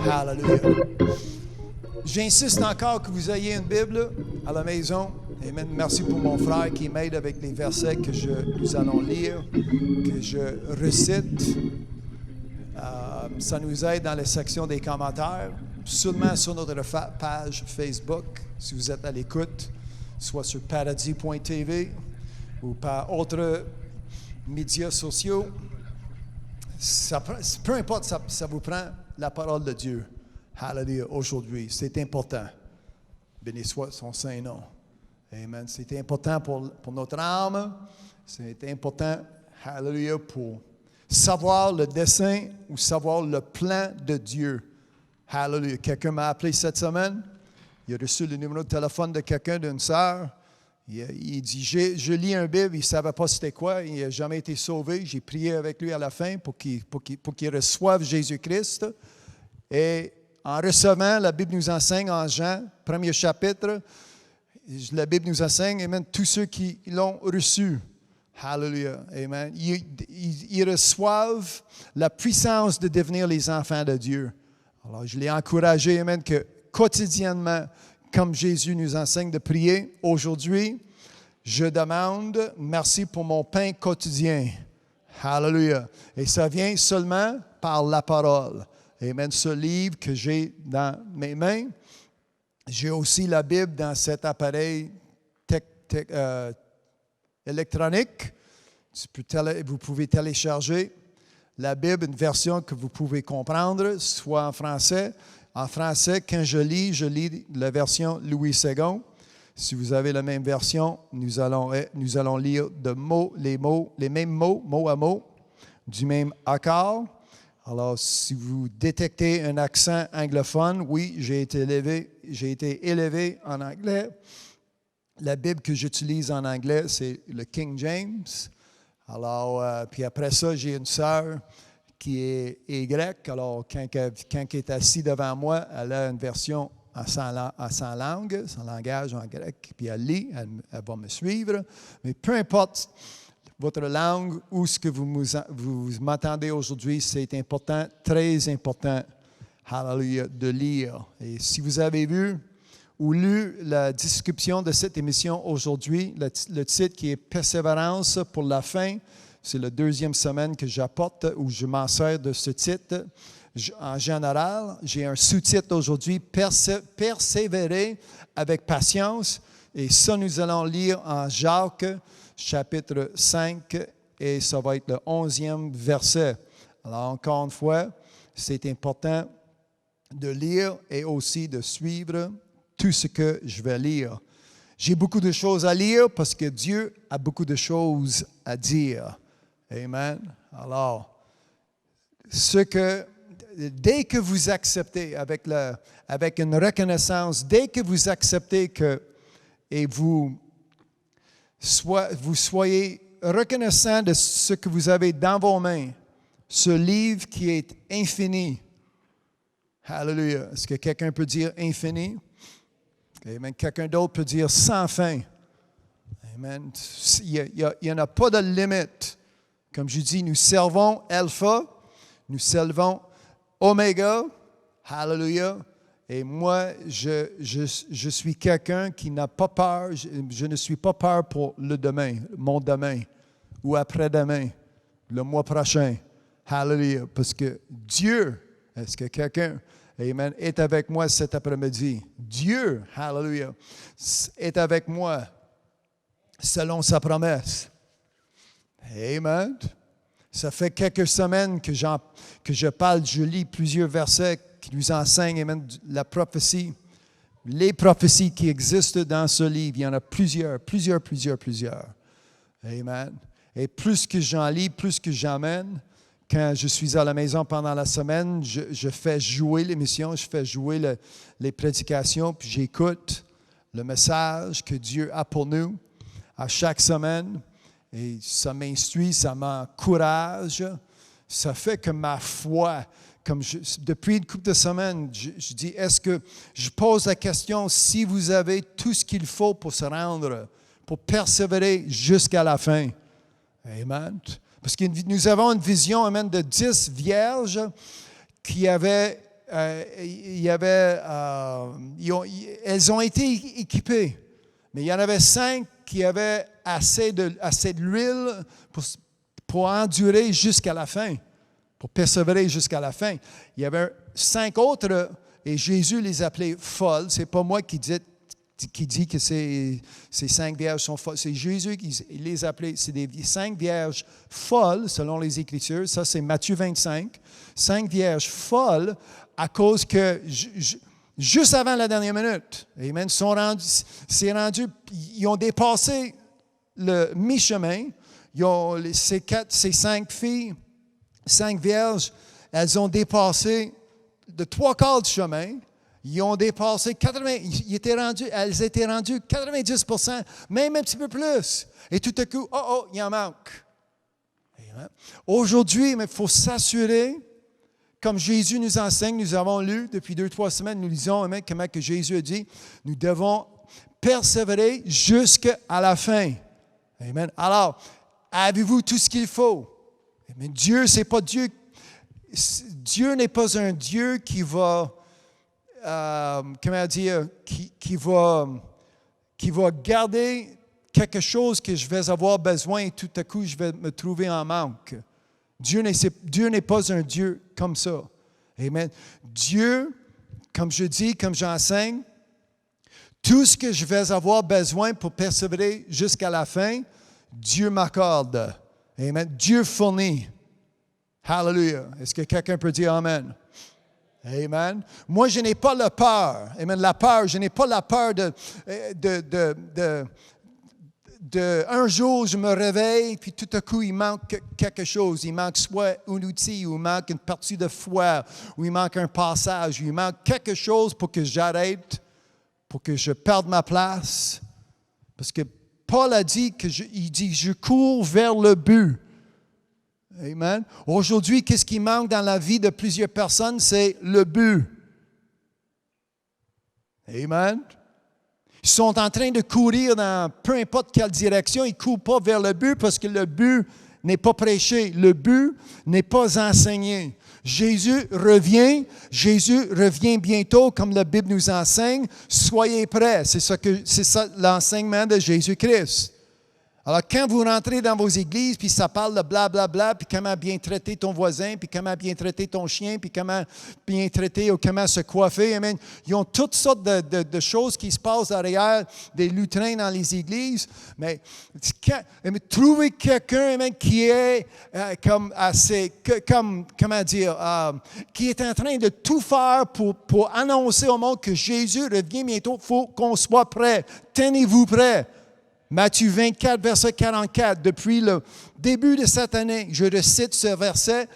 Hallelujah. J'insiste encore que vous ayez une Bible à la maison. Amen. Merci pour mon frère qui m'aide avec les versets que nous allons lire, que je récite. Ça nous aide dans la section des commentaires, seulement sur notre page Facebook, si vous êtes à l'écoute, soit sur paradis.tv ou par autres médias sociaux. Peu importe, ça vous prend la parole de Dieu. Hallelujah, aujourd'hui. C'est important. Béni soit son saint nom. Amen. C'est important pour notre âme. C'est important, hallelujah, pour savoir le dessein ou savoir le plan de Dieu. Hallelujah. Quelqu'un m'a appelé cette semaine. Il a reçu le numéro de téléphone de quelqu'un, d'une sœur. Il dit, je lis un Bible, il ne savait pas c'était quoi, il n'a jamais été sauvé. J'ai prié avec lui à la fin pour qu'il reçoive Jésus-Christ. Et en recevant, la Bible nous enseigne en Jean, premier chapitre, la Bible nous enseigne, amen, tous ceux qui l'ont reçu. Hallelujah, amen. Ils reçoivent la puissance de devenir les enfants de Dieu. Alors, je l'ai encouragé, amen, que quotidiennement, comme Jésus nous enseigne de prier, aujourd'hui, je demande merci pour mon pain quotidien. Hallelujah. Et ça vient seulement par la parole. Amen. Ce livre que j'ai dans mes mains, j'ai aussi la Bible dans cet appareil électronique. Vous pouvez télécharger la Bible, une version que vous pouvez comprendre, soit en français. En français, quand je lis la version Louis II. Si vous avez la même version, nous allons lire les mêmes mots, mot à mot, du même accord. Alors, si vous détectez un accent anglophone, oui, j'ai été élevé en anglais. La Bible que j'utilise en anglais, c'est le King James. Alors, puis après ça, j'ai une sœur qui est grecque. Alors, quand elle est assise devant moi, elle a une version à son langue, son langage en grec, puis elle lit, elle va me suivre. Mais peu importe votre langue ou ce que vous m'entendez aujourd'hui, c'est important, très important, hallelujah, de lire. Et si vous avez vu ou lu la description de cette émission aujourd'hui, le titre qui est « Persévérance pour la fin », c'est la deuxième semaine que j'apporte ou je m'en sers de ce titre. En général, j'ai un sous-titre aujourd'hui, « Persévérer avec patience ». Et ça, nous allons lire en Jacques, chapitre 5, et ça va être le 11e verset. Alors, encore une fois, c'est important de lire et aussi de suivre tout ce que je vais lire. J'ai beaucoup de choses à lire parce que Dieu a beaucoup de choses à dire. Amen. Alors, dès que vous acceptez avec une reconnaissance, dès que vous acceptez et vous soyez reconnaissant de ce que vous avez dans vos mains, ce livre qui est infini. Hallelujah. Est-ce que quelqu'un peut dire infini? Amen. Quelqu'un d'autre peut dire sans fin. Amen. Il n'y en a pas de limite. Comme je dis, nous servons Alpha, nous servons Oméga. Hallelujah. Et moi, je suis quelqu'un qui n'a pas peur. Je ne suis pas peur pour le demain, mon demain, ou après-demain, le mois prochain. Hallelujah. Parce que Dieu, est-ce que quelqu'un, amen, est avec moi cet après-midi? Dieu, hallelujah, est avec moi selon sa promesse. Amen. Ça fait quelques semaines que je parle, je lis plusieurs versets qui nous enseignent, amen, la prophétie, les prophéties qui existent dans ce livre. Il y en a plusieurs. Amen. Et plus que j'en lis, plus que j'emmène, quand je suis à la maison pendant la semaine, je fais jouer l'émission, je fais jouer les prédications, puis j'écoute le message que Dieu a pour nous à chaque semaine. Et ça m'instruit, ça m'encourage. Ça fait que ma foi, depuis une couple de semaines, je dis, est-ce que je pose la question, si vous avez tout ce qu'il faut pour se rendre, pour persévérer jusqu'à la fin. Amen. Parce que nous avons une vision, amen, de 10 vierges qui avaient, elles ont été équipées. Mais il y en avait 5 qui avaient assez de l'huile pour endurer jusqu'à la fin, pour persévérer jusqu'à la fin. Il y avait 5 autres, et Jésus les appelait folles. Ce n'est pas moi qui dit que ces 5 vierges sont folles. C'est Jésus qui les appelait. C'est des 5 vierges folles, selon les Écritures. Ça, c'est Matthieu 25. 5 vierges folles à cause que... Juste avant la dernière minute, amen, ils ont dépassé le mi-chemin. Ces 5 filles, 5 vierges, elles ont dépassé de 3/4 du chemin. Ils ont dépassé 80, elles étaient rendues 90%, même un petit peu plus. Et tout à coup, il en manque. Amen. Aujourd'hui, il faut s'assurer, comme Jésus nous enseigne, nous avons lu depuis 2-3 semaines, nous lisons comment que Jésus a dit, nous devons persévérer jusqu'à la fin. Amen. Alors, avez-vous tout ce qu'il faut? Amen. Dieu n'est pas un Dieu qui va, qui va garder quelque chose que je vais avoir besoin et tout à coup je vais me trouver en manque. Dieu n'est pas un Dieu comme ça. Amen. Dieu, comme je dis, comme j'enseigne, tout ce que je vais avoir besoin pour persévérer jusqu'à la fin, Dieu m'accorde. Amen. Dieu fournit. Hallelujah. Est-ce que quelqu'un peut dire Amen? Amen. Moi, je n'ai pas la peur. Amen. La peur, je n'ai pas la peur de un jour, je me réveille, puis tout à coup, il manque quelque chose. Il manque soit un outil, ou il manque une partie de foi, ou il manque un passage, ou il manque quelque chose pour que j'arrête, pour que je perde ma place. Parce que Paul a dit il dit, je cours vers le but. Amen. Aujourd'hui, qu'est-ce qui manque dans la vie de plusieurs personnes? C'est le but. Amen. Ils sont en train de courir dans peu importe quelle direction. Ils ne courent pas vers le but parce que le but n'est pas prêché. Le but n'est pas enseigné. Jésus revient bientôt, comme la Bible nous enseigne. Soyez prêts. C'est ça l'enseignement de Jésus-Christ. Alors, quand vous rentrez dans vos églises, puis ça parle de blablabla, puis comment bien traiter ton voisin, puis comment bien traiter ton chien, puis comment bien traiter ou comment se coiffer, amen. Ils ont toutes sortes de choses qui se passent derrière des lutrins dans les églises. Mais trouvez quelqu'un, amen, qui est qui est en train de tout faire pour annoncer au monde que Jésus revient bientôt. Il faut qu'on soit prêt. Tenez-vous prêts. Matthieu 24, verset 44. Depuis le début de cette année, je recite ce verset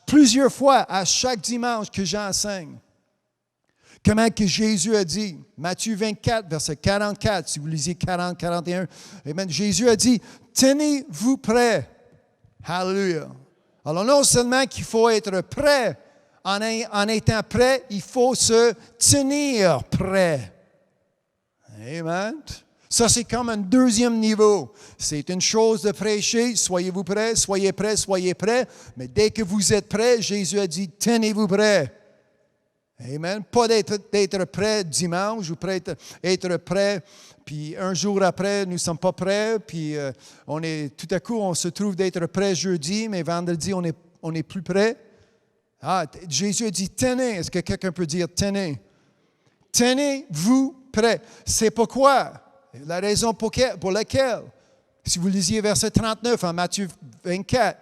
plusieurs fois à chaque dimanche que j'enseigne. Comment que Jésus a dit, Matthieu 24, verset 44, si vous lisez 40, 41, amen, Jésus a dit, tenez-vous prêts. Hallelujah. Alors non seulement qu'il faut être prêt, en étant prêt, il faut se tenir prêt. Amen. Ça, c'est comme un deuxième niveau. C'est une chose de prêcher, soyez-vous prêts, soyez prêts, soyez prêts. Mais dès que vous êtes prêts, Jésus a dit, tenez-vous prêts. Amen. Pas d'être prêt dimanche ou être prêt, puis un jour après, nous ne sommes pas prêts, puis tout à coup, on se trouve d'être prêt jeudi, mais vendredi, on n'est plus prêt. Jésus a dit, tenez. Est-ce que quelqu'un peut dire tenez? Tenez-vous prêts. C'est pourquoi? La raison pour laquelle, si vous lisiez verset 39 en Matthieu 24,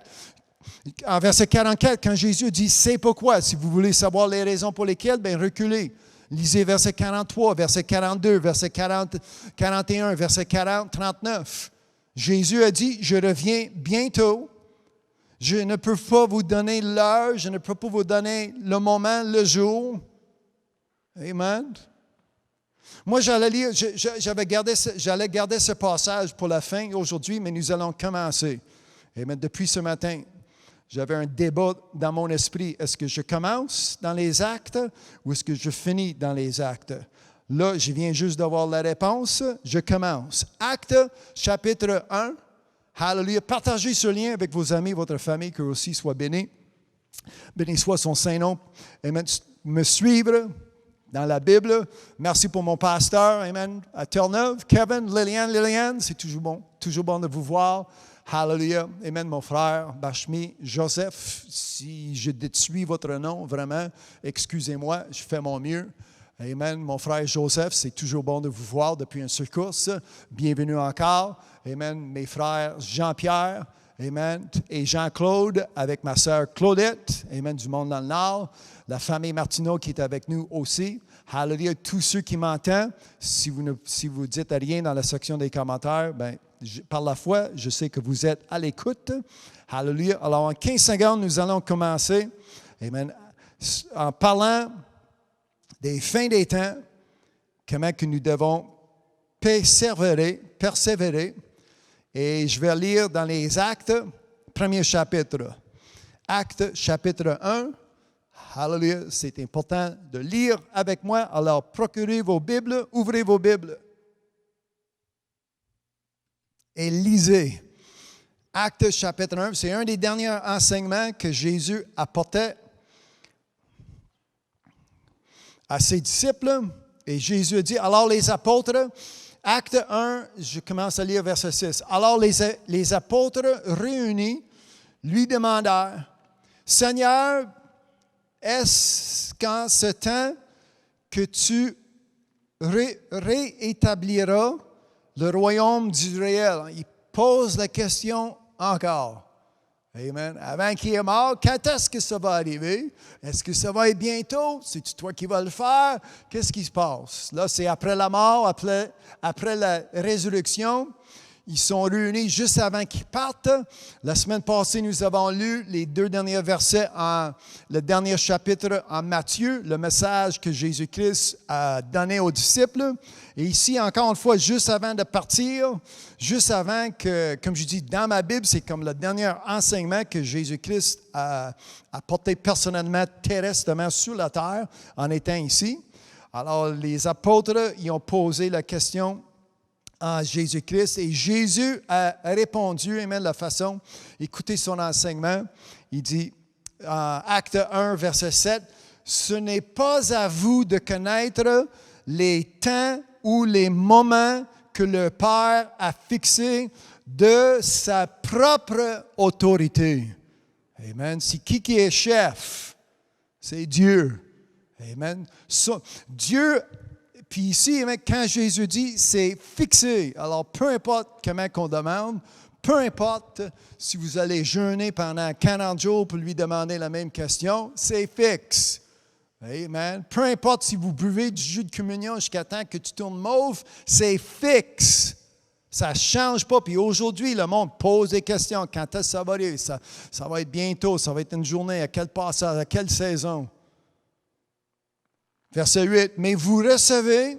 en verset 44, quand Jésus dit « c'est pourquoi », si vous voulez savoir les raisons pour lesquelles, bien reculez. Lisez verset 43, verset 42, verset 41, verset 40, 39. Jésus a dit « je reviens bientôt ». Je ne peux pas vous donner l'heure, je ne peux pas vous donner le moment, le jour. Amen. Moi, j'allais garder ce passage pour la fin aujourd'hui, mais nous allons commencer. Et depuis ce matin, j'avais un débat dans mon esprit. Est-ce que je commence dans les actes ou est-ce que je finis dans les actes? Là, je viens juste d'avoir la réponse. Je commence. Actes, chapitre 1, Hallelujah. Partagez ce lien avec vos amis, votre famille, qu'eux aussi soient bénis. Béni soit son Saint-Nom. Amen. Me suivre dans la Bible. Merci pour mon pasteur. Amen. À Terre-Neuve. Kevin, Liliane, c'est toujours bon de vous voir. Hallelujah. Amen, mon frère Bachmi, Joseph. Si je détruis votre nom, vraiment, excusez-moi, je fais mon mieux. Amen. Mon frère Joseph, c'est toujours bon de vous voir depuis un secousse. Bienvenue encore. Amen. Mes frères Jean-Pierre, amen, et Jean-Claude avec ma sœur Claudette, amen, du monde dans le Nord. La famille Martineau qui est avec nous aussi. Hallelujah. Tous ceux qui m'entendent, si vous ne dites rien dans la section des commentaires, par la foi, je sais que vous êtes à l'écoute. Hallelujah. Alors, en 15 secondes, nous allons commencer, amen, en parlant des fins des temps, comment que nous devons persévérer. Et je vais lire dans les Actes, premier chapitre. Actes, chapitre 1. Hallelujah, c'est important de lire avec moi. Alors, procurez vos Bibles, ouvrez vos Bibles. Et lisez. Actes, chapitre 1, c'est un des derniers enseignements que Jésus apportait à ses disciples. Et Jésus a dit, alors les apôtres, Acte 1, je commence à lire verset 6. Alors les apôtres réunis lui demandèrent, Seigneur, est-ce qu'en ce temps que tu réétabliras le royaume d'Israël? Il pose la question encore. Amen. Avant qu'il est mort, quand est-ce que ça va arriver? Est-ce que ça va être bientôt? C'est-tu toi qui vas le faire? Qu'est-ce qui se passe? Là, c'est après la mort, après la résurrection. Ils sont réunis juste avant qu'ils partent. La semaine passée, nous avons lu les 2 derniers versets le dernier chapitre en Matthieu, le message que Jésus-Christ a donné aux disciples. Et ici, encore une fois, juste avant de partir, juste avant que, comme je dis, dans ma Bible, c'est comme le dernier enseignement que Jésus-Christ a porté personnellement, terrestrement sur la terre en étant ici. Alors, les apôtres, ils ont posé la question à Jésus-Christ. Et Jésus a répondu, amen, de la façon, écoutez son enseignement. Il dit, Acte 1, verset 7, « Ce n'est pas à vous de connaître les temps ou les moments que le Père a fixés de sa propre autorité. » Amen. C'est qui est chef? C'est Dieu. Amen. Dieu. Puis ici, quand Jésus dit, c'est fixé. Alors, peu importe comment qu'on demande, peu importe si vous allez jeûner pendant 40 jours pour lui demander la même question, c'est fixe. Amen. Peu importe si vous buvez du jus de communion jusqu'à temps que tu tournes mauve, c'est fixe. Ça ne change pas. Puis aujourd'hui, le monde pose des questions. Quand est-ce que ça va aller? Ça va être bientôt. Ça va être une journée. À quel passage? À quelle saison? Verset 8, « Mais vous recevez,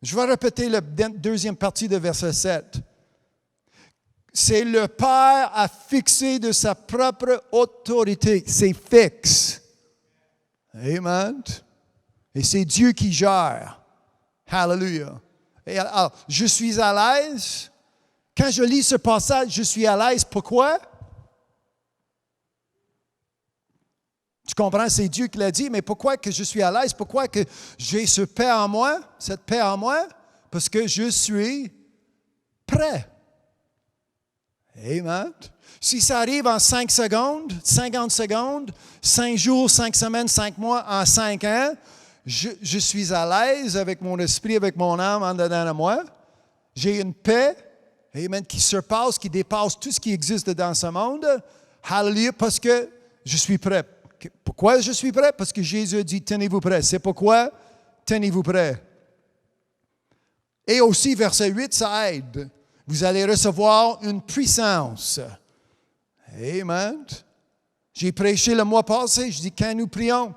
je vais répéter la deuxième partie de verset 7. C'est le Père a fixé de sa propre autorité. C'est fixe. Amen. Et c'est Dieu qui gère. Hallelujah. Et alors, je suis à l'aise. Quand je lis ce passage, je suis à l'aise. Pourquoi? Tu comprends, c'est Dieu qui l'a dit, mais pourquoi que je suis à l'aise? Pourquoi que j'ai ce paix en moi, cette paix en moi? Parce que je suis prêt. Amen. Si ça arrive en 5 secondes, 50 secondes, 5 jours, 5 semaines, 5 mois, en 5 ans, je suis à l'aise avec mon esprit, avec mon âme en dedans de moi. J'ai une paix, amen, qui surpasse, qui dépasse tout ce qui existe dans ce monde. Hallelujah, parce que je suis prêt. Pourquoi je suis prêt? Parce que Jésus a dit, tenez-vous prêts. C'est pourquoi, tenez-vous prêts. Et aussi, verset 8, ça aide. Vous allez recevoir une puissance. Amen. J'ai prêché le mois passé, je dis, quand nous prions,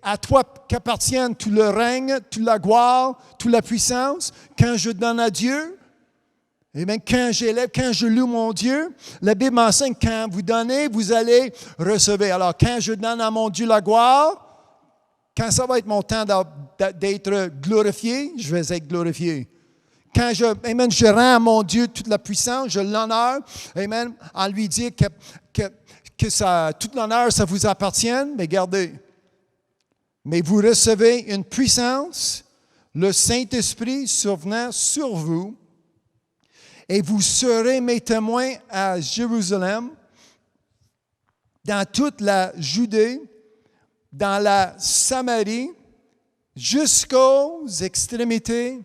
à toi qu'appartiennent tout le règne, toute la gloire, toute la puissance. Quand je donne à Dieu, amen, quand j'élève, quand je loue mon Dieu, la Bible m'enseigne, quand vous donnez, vous allez recevoir. Alors, quand je donne à mon Dieu la gloire, quand ça va être mon temps d'être glorifié, je vais être glorifié. Quand amen, je rends à mon Dieu toute la puissance, je l'honore, amen, en lui disant que tout l'honneur, ça vous appartienne, mais gardez. Mais vous recevez une puissance, le Saint-Esprit survenant sur vous, et vous serez mes témoins à Jérusalem, dans toute la Judée, dans la Samarie, jusqu'aux extrémités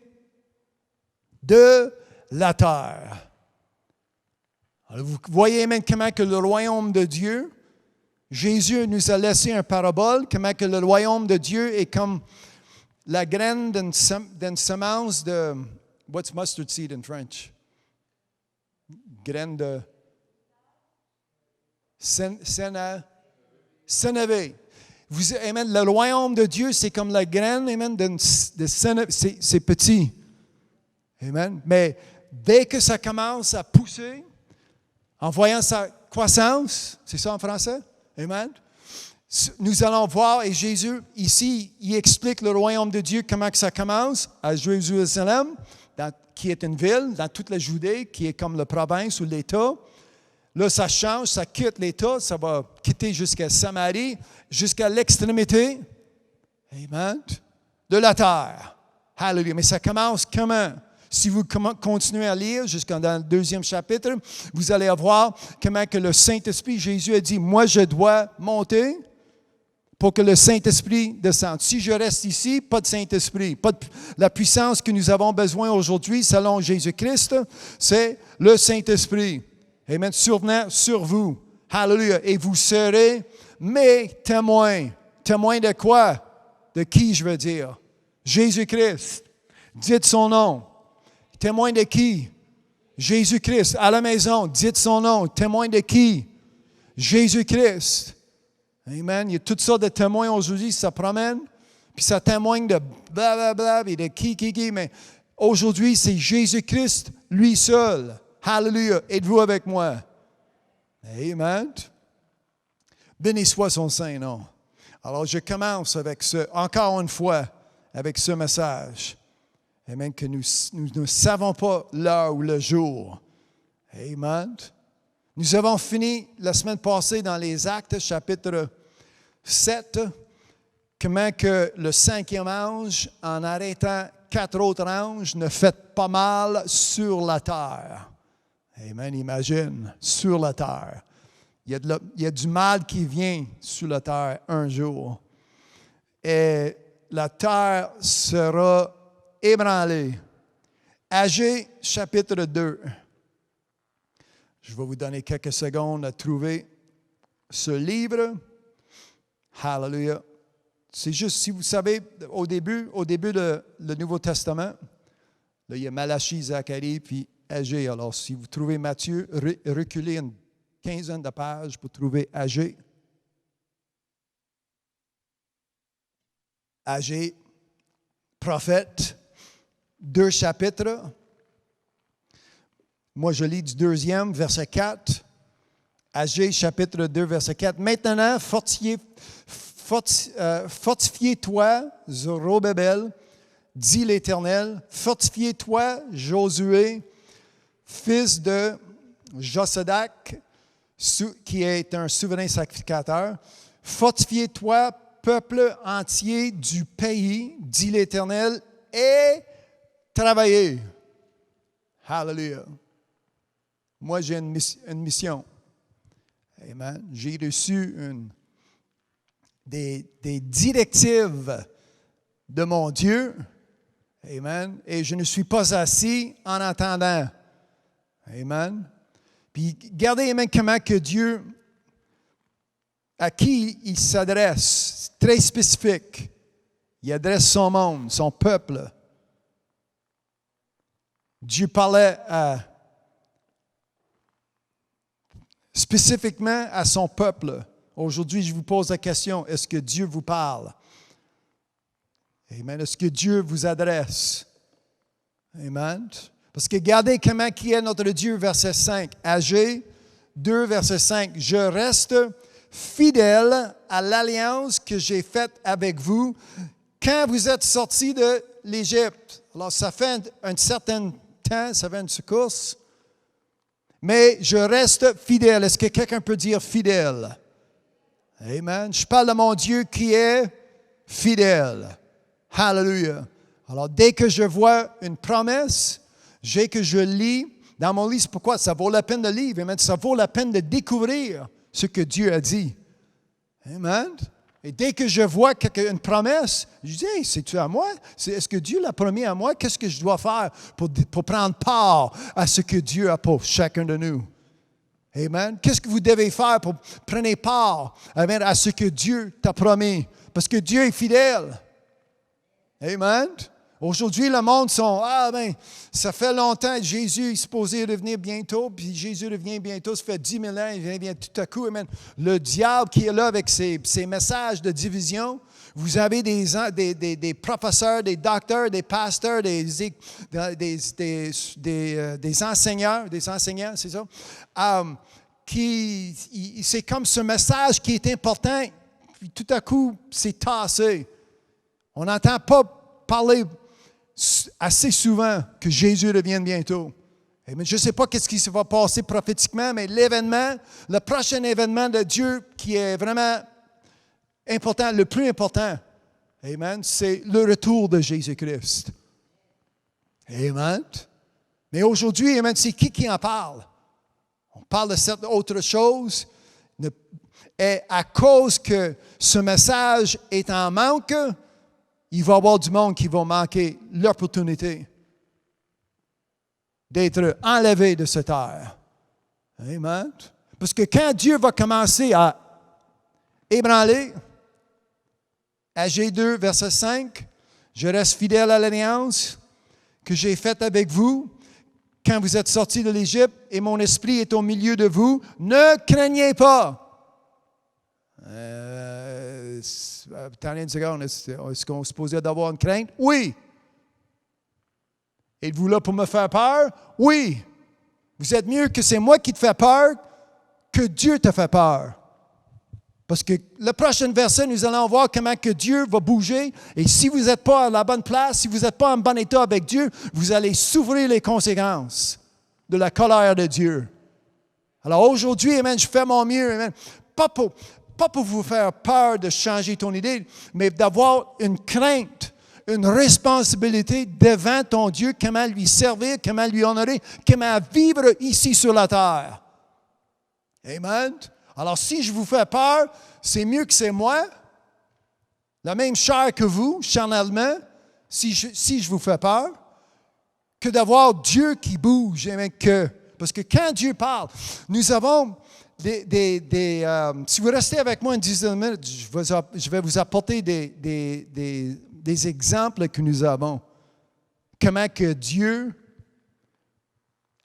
de la terre. Alors vous voyez même comment que le royaume de Dieu, Jésus nous a laissé un parabole, comment que le royaume de Dieu est comme la graine d'une semence de... What's mustard seed in French? Graine de... sénévé. Amen, le royaume de Dieu, c'est comme la graine, amen, de sénévé. C'est petit. Amen. Mais dès que ça commence à pousser, en voyant sa croissance, c'est ça en français? Amen. Nous allons voir, et Jésus, ici, il explique le royaume de Dieu, comment que ça commence à Jérusalem, qui est une ville, dans toute la Judée, qui est comme la province ou l'État. Là, ça change, ça quitte l'État, ça va quitter jusqu'à Samarie, jusqu'à l'extrémité, amen, de la terre. Hallelujah. Mais ça commence comment? Si vous continuez à lire jusqu'à dans le 2e chapitre, vous allez voir comment que le Saint-Esprit, Jésus a dit, moi je dois monter pour que le Saint-Esprit descende. Si je reste ici, pas de Saint-Esprit. La puissance que nous avons besoin aujourd'hui, selon Jésus-Christ, c'est le Saint-Esprit. Amen. Survenant sur vous. Hallelujah. Et vous serez mes témoins. Témoins de quoi? De qui, je veux dire? Jésus-Christ. Dites son nom. Témoin de qui? Jésus-Christ. À la maison, dites son nom. Témoin de qui? Jésus-Christ. Amen. Il y a toutes sortes de témoins aujourd'hui, ça promène, puis ça témoigne de blablabla, et de qui, mais aujourd'hui, c'est Jésus-Christ, lui seul. Hallelujah. Êtes-vous avec moi? Amen. Béni soit son saint nom. Alors, je commence avec encore une fois, avec ce message. Amen, que nous ne savons pas l'heure ou le jour. Amen. Nous avons fini la semaine passée dans les Actes, chapitre 7, comment que le 5e ange, en arrêtant 4 autres anges, ne fait pas mal sur la terre. Amen, imagine, sur la terre. Il y a du mal qui vient sur la terre un jour. Et la terre sera ébranlée. Agé, chapitre 2. Je vais vous donner quelques secondes à trouver ce livre. Hallelujah. C'est juste, si vous savez, au début de le Nouveau Testament, là, il y a Malachie, Zacharie, puis Agé. Alors, si vous trouvez Matthieu, reculez une quinzaine de pages pour trouver Agé. Agé, prophète, 2 chapitres. Moi, je lis du 2e, verset 4. Agé, chapitre 2, verset 4. Maintenant, fortifie-toi, Zorobabel, dit l'Éternel. Fortifie-toi, Josué, fils de Josadak, qui est un souverain sacrificateur. Fortifie-toi, peuple entier du pays, dit l'Éternel, et travaillez. Hallelujah. Moi, j'ai une mission. Amen. J'ai reçu des directives de mon Dieu. Amen. Et je ne suis pas assis en attendant. Amen. Puis, regardez, amen, comment que Dieu, à qui il s'adresse, très spécifique. Il adresse son monde, son peuple. Dieu parlait spécifiquement à son peuple. Aujourd'hui, je vous pose la question, est-ce que Dieu vous parle? Amen. Est-ce que Dieu vous adresse? Amen. Parce que regardez comment qui est notre Dieu, verset 5. Agé 2, verset 5. Je reste fidèle à l'alliance que j'ai faite avec vous, quand vous êtes sortis de l'Égypte, alors ça fait un certain temps, ça fait une secousse, mais je reste fidèle. Est-ce que quelqu'un peut dire fidèle? Amen. Je parle de mon Dieu qui est fidèle. Hallelujah. Alors, dès que je vois une promesse, que je lis dans mon livre, c'est pourquoi ça vaut la peine de lire. Amen. Ça vaut la peine de découvrir ce que Dieu a dit. Amen. Et dès que je vois une promesse, je dis, hey, c'est-tu à moi? Est-ce que Dieu l'a promis à moi? Qu'est-ce que je dois faire pour prendre part à ce que Dieu a pour chacun de nous? Amen. Qu'est-ce que vous devez faire pour prendre part, amen, à ce que Dieu t'a promis? Parce que Dieu est fidèle. Amen. Aujourd'hui, le monde sont, ça fait longtemps, Jésus est supposé revenir bientôt, puis Jésus revient bientôt, ça fait 10 000 ans, il vient tout à coup, amen. Le diable qui est là avec ses messages de division, vous avez des professeurs, des docteurs, des pasteurs, des enseignants, c'est ça, c'est comme ce message qui est important, puis tout à coup, c'est tassé. On n'entend pas parler assez souvent que Jésus revienne bientôt. Mais je ne sais pas ce qui se va passer prophétiquement, mais le prochain événement de Dieu qui est vraiment important, le plus important, amen, c'est le retour de Jésus-Christ. Amen. Mais aujourd'hui, amen, c'est qui en parle? On parle de cette autre chose. Et à cause que ce message est en manque, il va y avoir du monde qui va manquer l'opportunité d'être enlevé de cette terre. Amen. Parce que quand Dieu va commencer à ébranler, Agé 2, verset 5, « Je reste fidèle à l'alliance que j'ai faite avec vous quand vous êtes sortis de l'Égypte et mon esprit est au milieu de vous. Ne craignez pas. » Attendez une seconde, est-ce qu'on se posait d'avoir une crainte? Oui. Êtes-vous là pour me faire peur? Oui. Vous êtes mieux que c'est moi qui te fais peur que Dieu te fait peur. Parce que le prochain verset, nous allons voir comment que Dieu va bouger. Et si vous n'êtes pas à la bonne place, si vous n'êtes pas en bon état avec Dieu, vous allez souffrir les conséquences de la colère de Dieu. Alors aujourd'hui, amen, je fais mon mieux, amen. Pas pour vous faire peur de changer ton idée, mais d'avoir une crainte, une responsabilité devant ton Dieu, comment lui servir, comment lui honorer, comment vivre ici sur la terre. Amen. Alors si je vous fais peur, c'est mieux que c'est moi, la même chair que vous, charnellement, si je vous fais peur, que d'avoir Dieu qui bouge. Amen. Parce que quand Dieu parle, nous avons si vous restez avec moi une dizaine de minutes, je vais vous apporter des exemples que nous avons. Comment que Dieu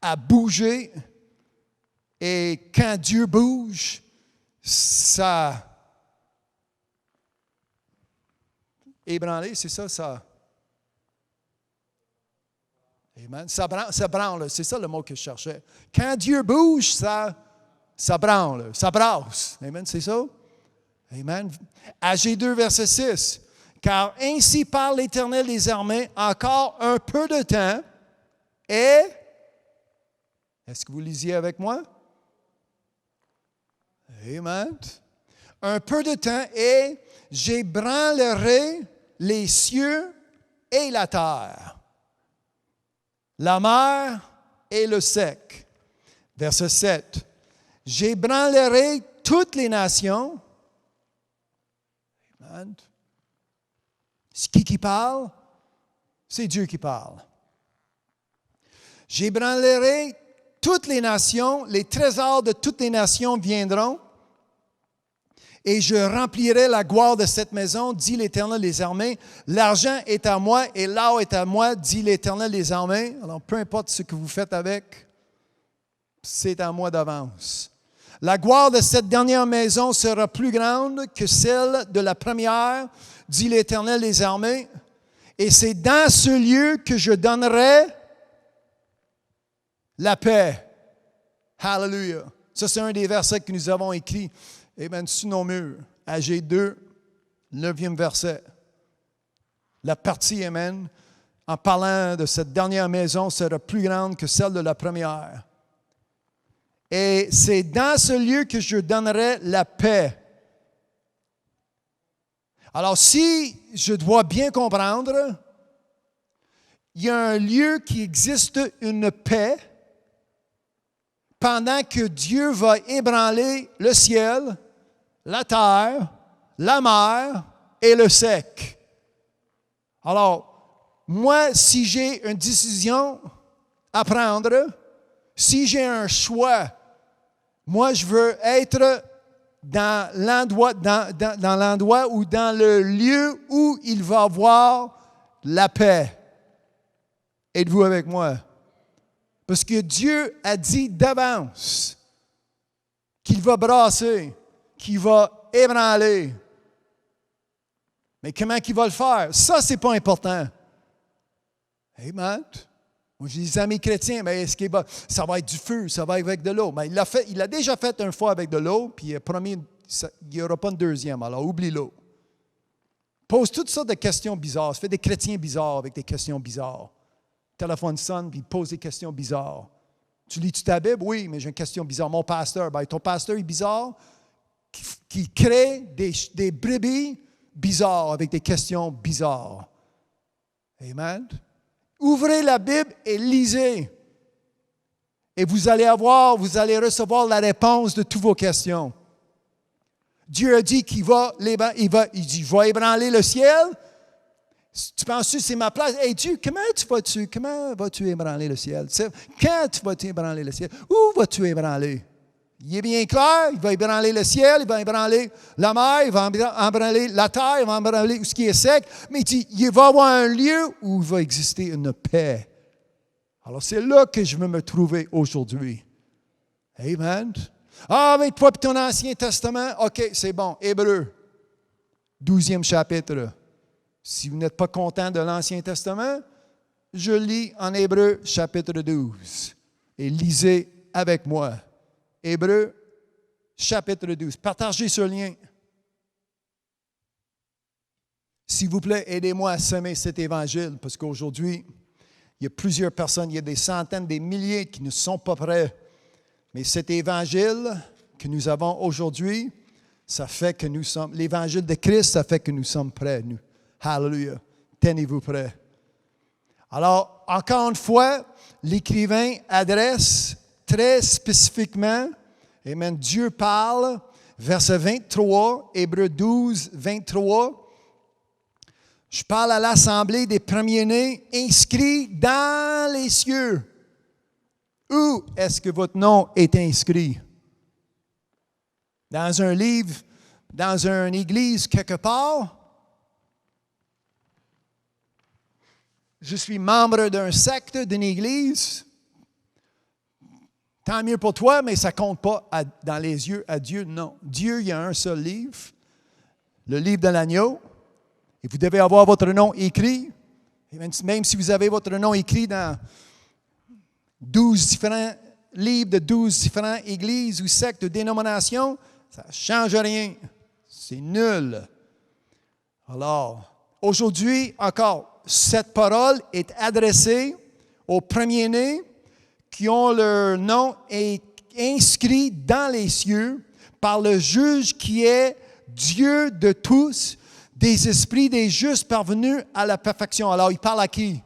a bougé et quand Dieu bouge, ça ébranlé, c'est ça? Amen. Ça branle, c'est ça le mot que je cherchais. Quand Dieu bouge, ça branle, ça brasse. Amen, c'est ça? Amen. Agé 2, verset 6. « Car ainsi parle l'Éternel des armées, encore un peu de temps, et... » Est-ce que vous lisiez avec moi? Amen. « Un peu de temps, et j'ébranlerai les cieux et la terre, la mer et le sec. » Verset 7. « J'ébranlerai toutes les nations. » Amen. C'est qui parle? C'est Dieu qui parle. « J'ébranlerai toutes les nations, les trésors de toutes les nations viendront, et je remplirai la gloire de cette maison, dit l'Éternel des armées. L'argent est à moi et l'or est à moi, dit l'Éternel des armées. » Alors, peu importe ce que vous faites avec, c'est à moi d'avance. « La gloire de cette dernière maison sera plus grande que celle de la première, dit l'Éternel des armées. Et c'est dans ce lieu que je donnerai la paix. » Hallelujah. Ça, c'est un des versets que nous avons écrits. Amen, sur nos murs. Agé 2, 9e verset. La partie, amen, en parlant de cette dernière maison, sera plus grande que celle de la première. Et c'est dans ce lieu que je donnerai la paix. Alors, si je dois bien comprendre, il y a un lieu qui existe, une paix, pendant que Dieu va ébranler le ciel, la terre, la mer et le sec. Alors, moi, si j'ai une décision à prendre, si j'ai un choix, moi, je veux être dans l'endroit ou dans le lieu où il va y avoir la paix. Êtes-vous avec moi? Parce que Dieu a dit d'avance qu'il va brasser, qu'il va ébranler. Mais comment il va le faire? Ça, ce n'est pas important. Amen. Moi, j'ai des amis chrétiens, mais est-ce qu'il va, ça va être du feu, ça va être avec de l'eau. Mais il l'a déjà fait une fois avec de l'eau, puis il a promis qu'il n'y aura pas une deuxième. Alors, oublie l'eau. Pose toutes sortes de questions bizarres. Fais des chrétiens bizarres avec des questions bizarres. Téléphone sonne, puis il pose des questions bizarres. Tu lis-tu ta Bible? Oui, mais j'ai une question bizarre. Mon pasteur, ton pasteur est bizarre, qui crée des brebis bizarres avec des questions bizarres. Amen. Ouvrez la Bible et lisez. Et vous allez recevoir la réponse de toutes vos questions. Dieu a dit qu'il va ébranler le ciel. Tu penses que c'est ma place? Hey Dieu, comment vas-tu ébranler le ciel? Quand tu vas ébranler le ciel? Où vas-tu ébranler? Il est bien clair, il va ébranler le ciel, il va ébranler la mer, il va ébranler la terre, il va ébranler ce qui est sec. Mais il dit, il va y avoir un lieu où il va exister une paix. Alors c'est là que je veux me trouver aujourd'hui. Amen. Ah, mais toi et ton Ancien Testament, OK, c'est bon. Hébreux, 12e chapitre. Si vous n'êtes pas content de l'Ancien Testament, je lis en Hébreux chapitre 12. Et lisez avec moi. Hébreux chapitre 12. Partagez ce lien. S'il vous plaît, aidez-moi à semer cet évangile, parce qu'aujourd'hui, il y a plusieurs personnes, il y a des centaines, des milliers qui ne sont pas prêts. Mais cet évangile que nous avons aujourd'hui, ça fait que nous sommes, l'évangile de Christ, ça fait que nous sommes prêts, nous. Hallelujah. Tenez-vous prêts. Alors, encore une fois, l'écrivain adresse très spécifiquement, amen, Dieu parle, verset 23, Hébreux 12, 23. Je parle à l'assemblée des premiers-nés inscrits dans les cieux. Où est-ce que votre nom est inscrit? Dans un livre, dans une église quelque part? Je suis membre d'un secte, d'une église. Tant mieux pour toi, mais ça ne compte pas dans les yeux à Dieu. Non. Dieu, il y a un seul livre, le livre de l'agneau. Et vous devez avoir votre nom écrit. Et même si vous avez votre nom écrit dans 12 différents livres de 12 différentes églises ou sectes ou dénominations, ça ne change rien. C'est nul. Alors, aujourd'hui, encore, cette parole est adressée aux premiers-nés qui ont leur nom inscrit dans les cieux par le juge qui est Dieu de tous, des esprits des justes parvenus à la perfection. Alors, il parle à qui?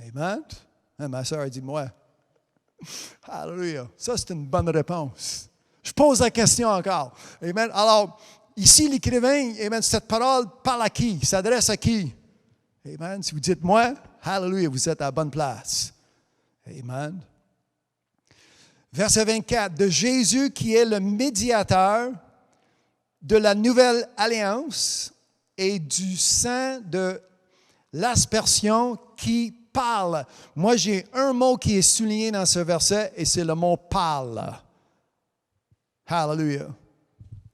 Amen. Ma soeur a dit, moi. Alléluia. Ça, c'est une bonne réponse. Je pose la question encore. Amen. Alors, ici, l'écrivain, amen, cette parole parle à qui? Il s'adresse à qui? Amen. Si vous dites moi, hallelujah, vous êtes à la bonne place. Amen. Verset 24. De Jésus qui est le médiateur de la nouvelle alliance et du sang de l'aspersion qui parle. Moi, j'ai un mot qui est souligné dans ce verset et c'est le mot parle. Hallelujah.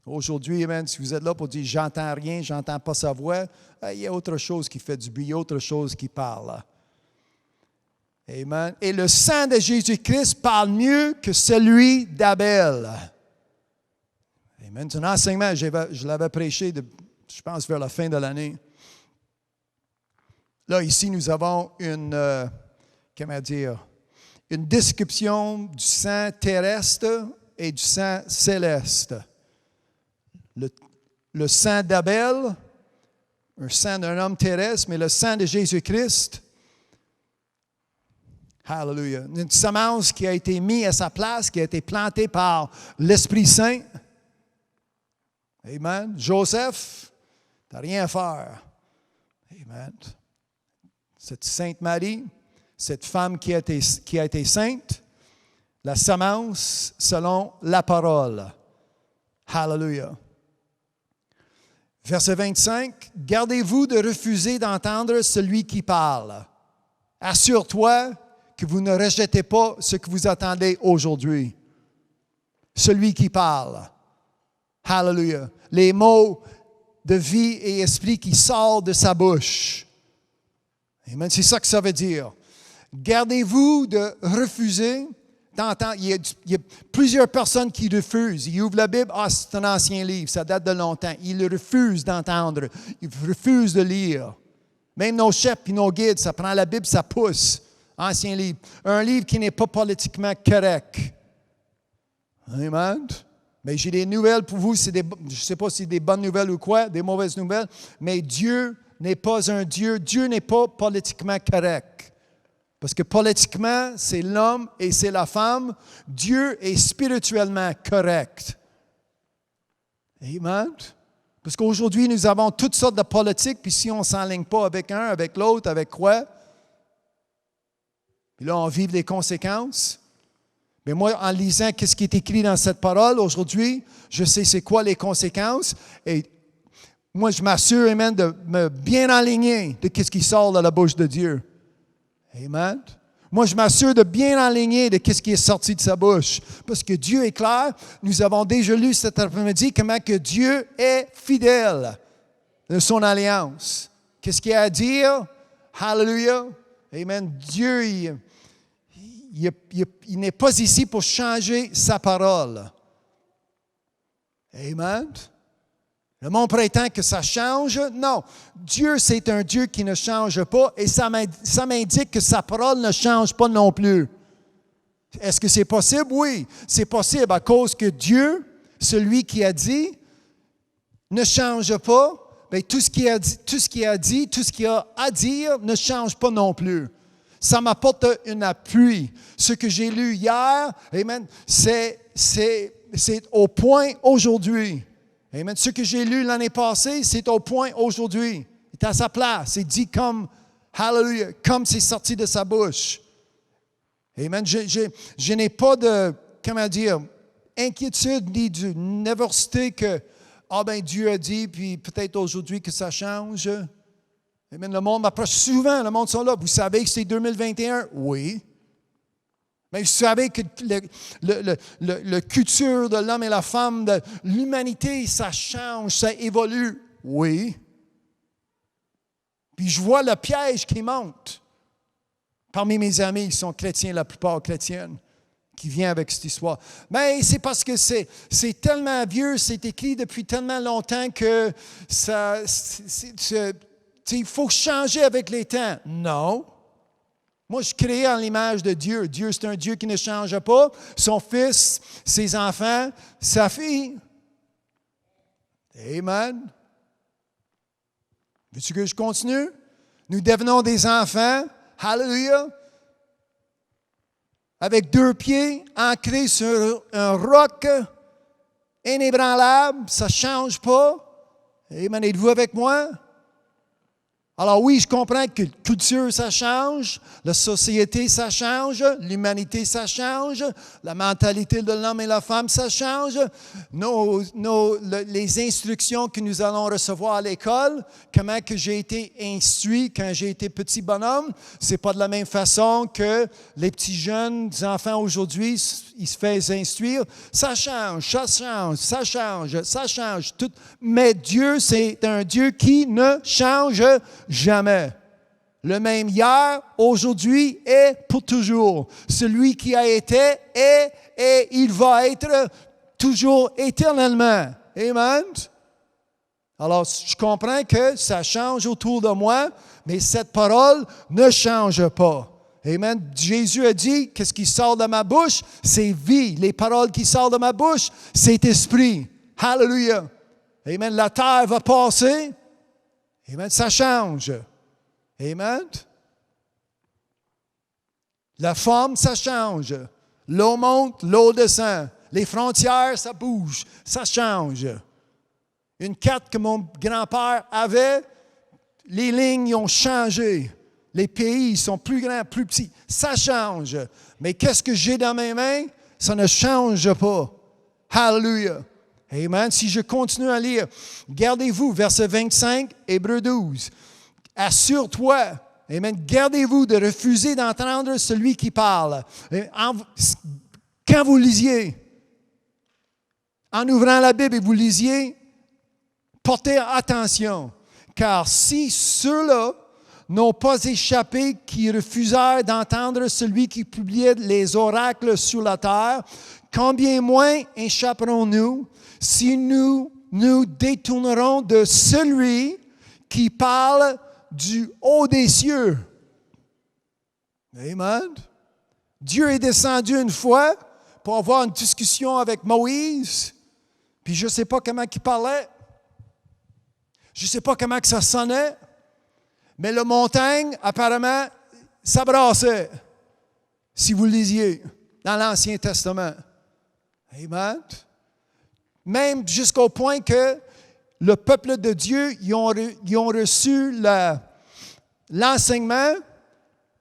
Aujourd'hui, amen, si vous êtes là pour dire j'entends rien, j'entends pas sa voix, il y a autre chose qui fait du bruit, il y a autre chose qui parle. Amen. Et le sang de Jésus-Christ parle mieux que celui d'Abel. Amen. C'est un enseignement, je l'avais prêché, je pense, vers la fin de l'année. Là, ici, nous avons une description du sang terrestre et du sang céleste. Le sang d'Abel, un sang d'un homme terrestre, mais le sang de Jésus-Christ, hallelujah, une semence qui a été mise à sa place, qui a été plantée par l'Esprit Saint. Amen. Joseph, tu n'as rien à faire. Amen. Cette Sainte Marie, cette femme qui a été sainte, la semence selon la parole. Hallelujah. Verset 25, « Gardez-vous de refuser d'entendre celui qui parle. Assure-toi que vous ne rejetez pas ce que vous attendez aujourd'hui. » Celui qui parle. Hallelujah. Les mots de vie et esprit qui sortent de sa bouche. Amen. C'est ça que ça veut dire. Gardez-vous de refuser d'entendre. Il y a plusieurs personnes qui refusent. Ils ouvrent la Bible. Ah, c'est un ancien livre. Ça date de longtemps. Ils refusent d'entendre. Ils refusent de lire. Même nos chefs et nos guides, ça prend la Bible, ça pousse. Ancien livre. Un livre qui n'est pas politiquement correct. Amen. Mais j'ai des nouvelles pour vous. Je ne sais pas si c'est des bonnes nouvelles ou quoi, des mauvaises nouvelles. Mais Dieu n'est pas un Dieu. Dieu n'est pas politiquement correct. Parce que politiquement, c'est l'homme et c'est la femme. Dieu est spirituellement correct. Amen. Parce qu'aujourd'hui, nous avons toutes sortes de politiques, puis si on ne s'enligne pas avec un, avec l'autre, avec quoi? Puis là, on vit les conséquences. Mais moi, en lisant ce qui est écrit dans cette parole aujourd'hui, je sais c'est quoi les conséquences. Et moi, je m'assure, amen, de me bien aligner de ce qui sort de la bouche de Dieu. Amen. Moi, je m'assure de bien aligner de ce qui est sorti de sa bouche. Parce que Dieu est clair. Nous avons déjà lu cet après-midi comment que Dieu est fidèle de son alliance. Qu'est-ce qu'il a à dire? Hallelujah. Amen. Dieu, il n'est pas ici pour changer sa parole. Amen. Le monde prétend que ça change. Non. Dieu, c'est un Dieu qui ne change pas et ça m'indique que sa parole ne change pas non plus. Est-ce que c'est possible? Oui, c'est possible à cause que Dieu, celui qui a dit, ne change pas. Bien, tout ce qu'il a dit, tout ce qu'il a à dire ne change pas non plus. Ça m'apporte un appui. Ce que j'ai lu hier, amen, c'est au point aujourd'hui. Amen. Ce que j'ai lu l'année passée, c'est au point aujourd'hui. C'est à sa place. C'est dit comme, hallelujah, comme c'est sorti de sa bouche. Amen. Je n'ai pas de, comment dire, inquiétude ni de nervosité que, Dieu a dit, puis peut-être aujourd'hui que ça change. Amen. Le monde m'approche souvent, le monde sont là. Vous savez que c'est 2021? Oui. Mais vous savez que le culture de l'homme et la femme, de l'humanité, ça change, ça évolue. Oui. Puis je vois le piège qui monte. Parmi mes amis, ils sont chrétiens, la plupart chrétiennes, qui vient avec cette histoire. Mais c'est parce que c'est tellement vieux, c'est écrit depuis tellement longtemps que il faut changer avec les temps. Non. Moi, je suis créé en l'image de Dieu. Dieu, c'est un Dieu qui ne change pas. Son fils, ses enfants, sa fille. Amen. Veux-tu que je continue? Nous devenons des enfants. Hallelujah. Avec 2 pieds ancrés sur un roc inébranlable. Ça ne change pas. Amen. Êtes-vous avec moi? Alors oui, je comprends que la culture, ça change, la société, ça change, l'humanité, ça change, la mentalité de l'homme et la femme, ça change. Les instructions que nous allons recevoir à l'école, comment que j'ai été instruit quand j'ai été petit bonhomme, c'est pas de la même façon que les petits jeunes enfants aujourd'hui, ils se font instruire. Ça change, ça change, ça change, ça change. Tout. Mais Dieu, c'est un Dieu qui ne change jamais. Le même hier, aujourd'hui et pour toujours. Celui qui a été est et il va être toujours éternellement. Amen. Alors, je comprends que ça change autour de moi, mais cette parole ne change pas. Amen. Jésus a dit, qu'est-ce qui sort de ma bouche? C'est vie. Les paroles qui sortent de ma bouche, c'est esprit. Hallelujah. Amen. La terre va passer. Amen. Ça change. Amen. La forme, ça change. L'eau monte, l'eau descend. Les frontières, ça bouge. Ça change. Une carte que mon grand-père avait, les lignes ont changé. Les pays sont plus grands, plus petits. Ça change. Mais qu'est-ce que j'ai dans mes mains? Ça ne change pas. Hallelujah. Amen. Si je continue à lire, gardez-vous, verset 25, Hébreux 12. Assure-toi, amen, gardez-vous de refuser d'entendre celui qui parle. Quand vous lisiez, en ouvrant la Bible et vous lisiez, portez attention, car si ceux-là n'ont pas échappé qui refusèrent d'entendre celui qui publiait les oracles sur la terre, combien moins échapperons-nous si nous nous détournerons de celui qui parle du haut des cieux? Amen. Dieu est descendu une fois pour avoir une discussion avec Moïse, puis je ne sais pas comment il parlait, je ne sais pas comment que ça sonnait, mais la montagne, apparemment, s'abrassait, si vous le lisiez, dans l'Ancien Testament. Amen. Même jusqu'au point que le peuple de Dieu, ils ont reçu l'enseignement,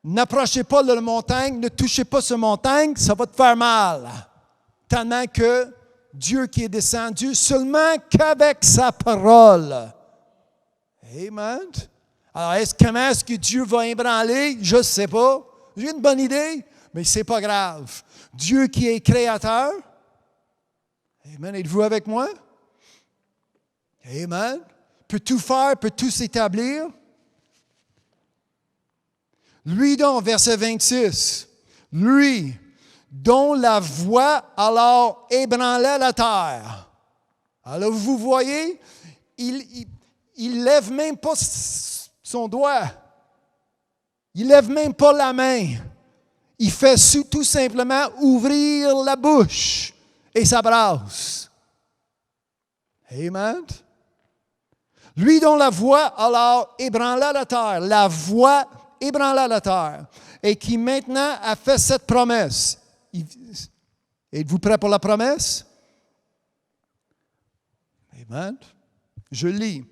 n'approchez pas de la montagne, ne touchez pas cette montagne, ça va te faire mal. Tellement que Dieu qui est descendu seulement qu'avec sa parole. Amen. Alors, comment est-ce que Dieu va ébranler? Je ne sais pas. J'ai une bonne idée, mais ce n'est pas grave. Dieu qui est créateur. Amen. Êtes-vous avec moi? Amen. Peut tout faire, peut tout s'établir. Lui donc, verset 26, lui dont la voix alors ébranlait la terre. Alors vous voyez, il lève même pas son doigt. Il lève même pas la main. Il fait tout simplement ouvrir la bouche et s'abrasse. Amen. Lui dont la voix alors ébranla la terre, la voix ébranla la terre, et qui maintenant a fait cette promesse. Êtes-vous prêts pour la promesse? Amen. Je lis.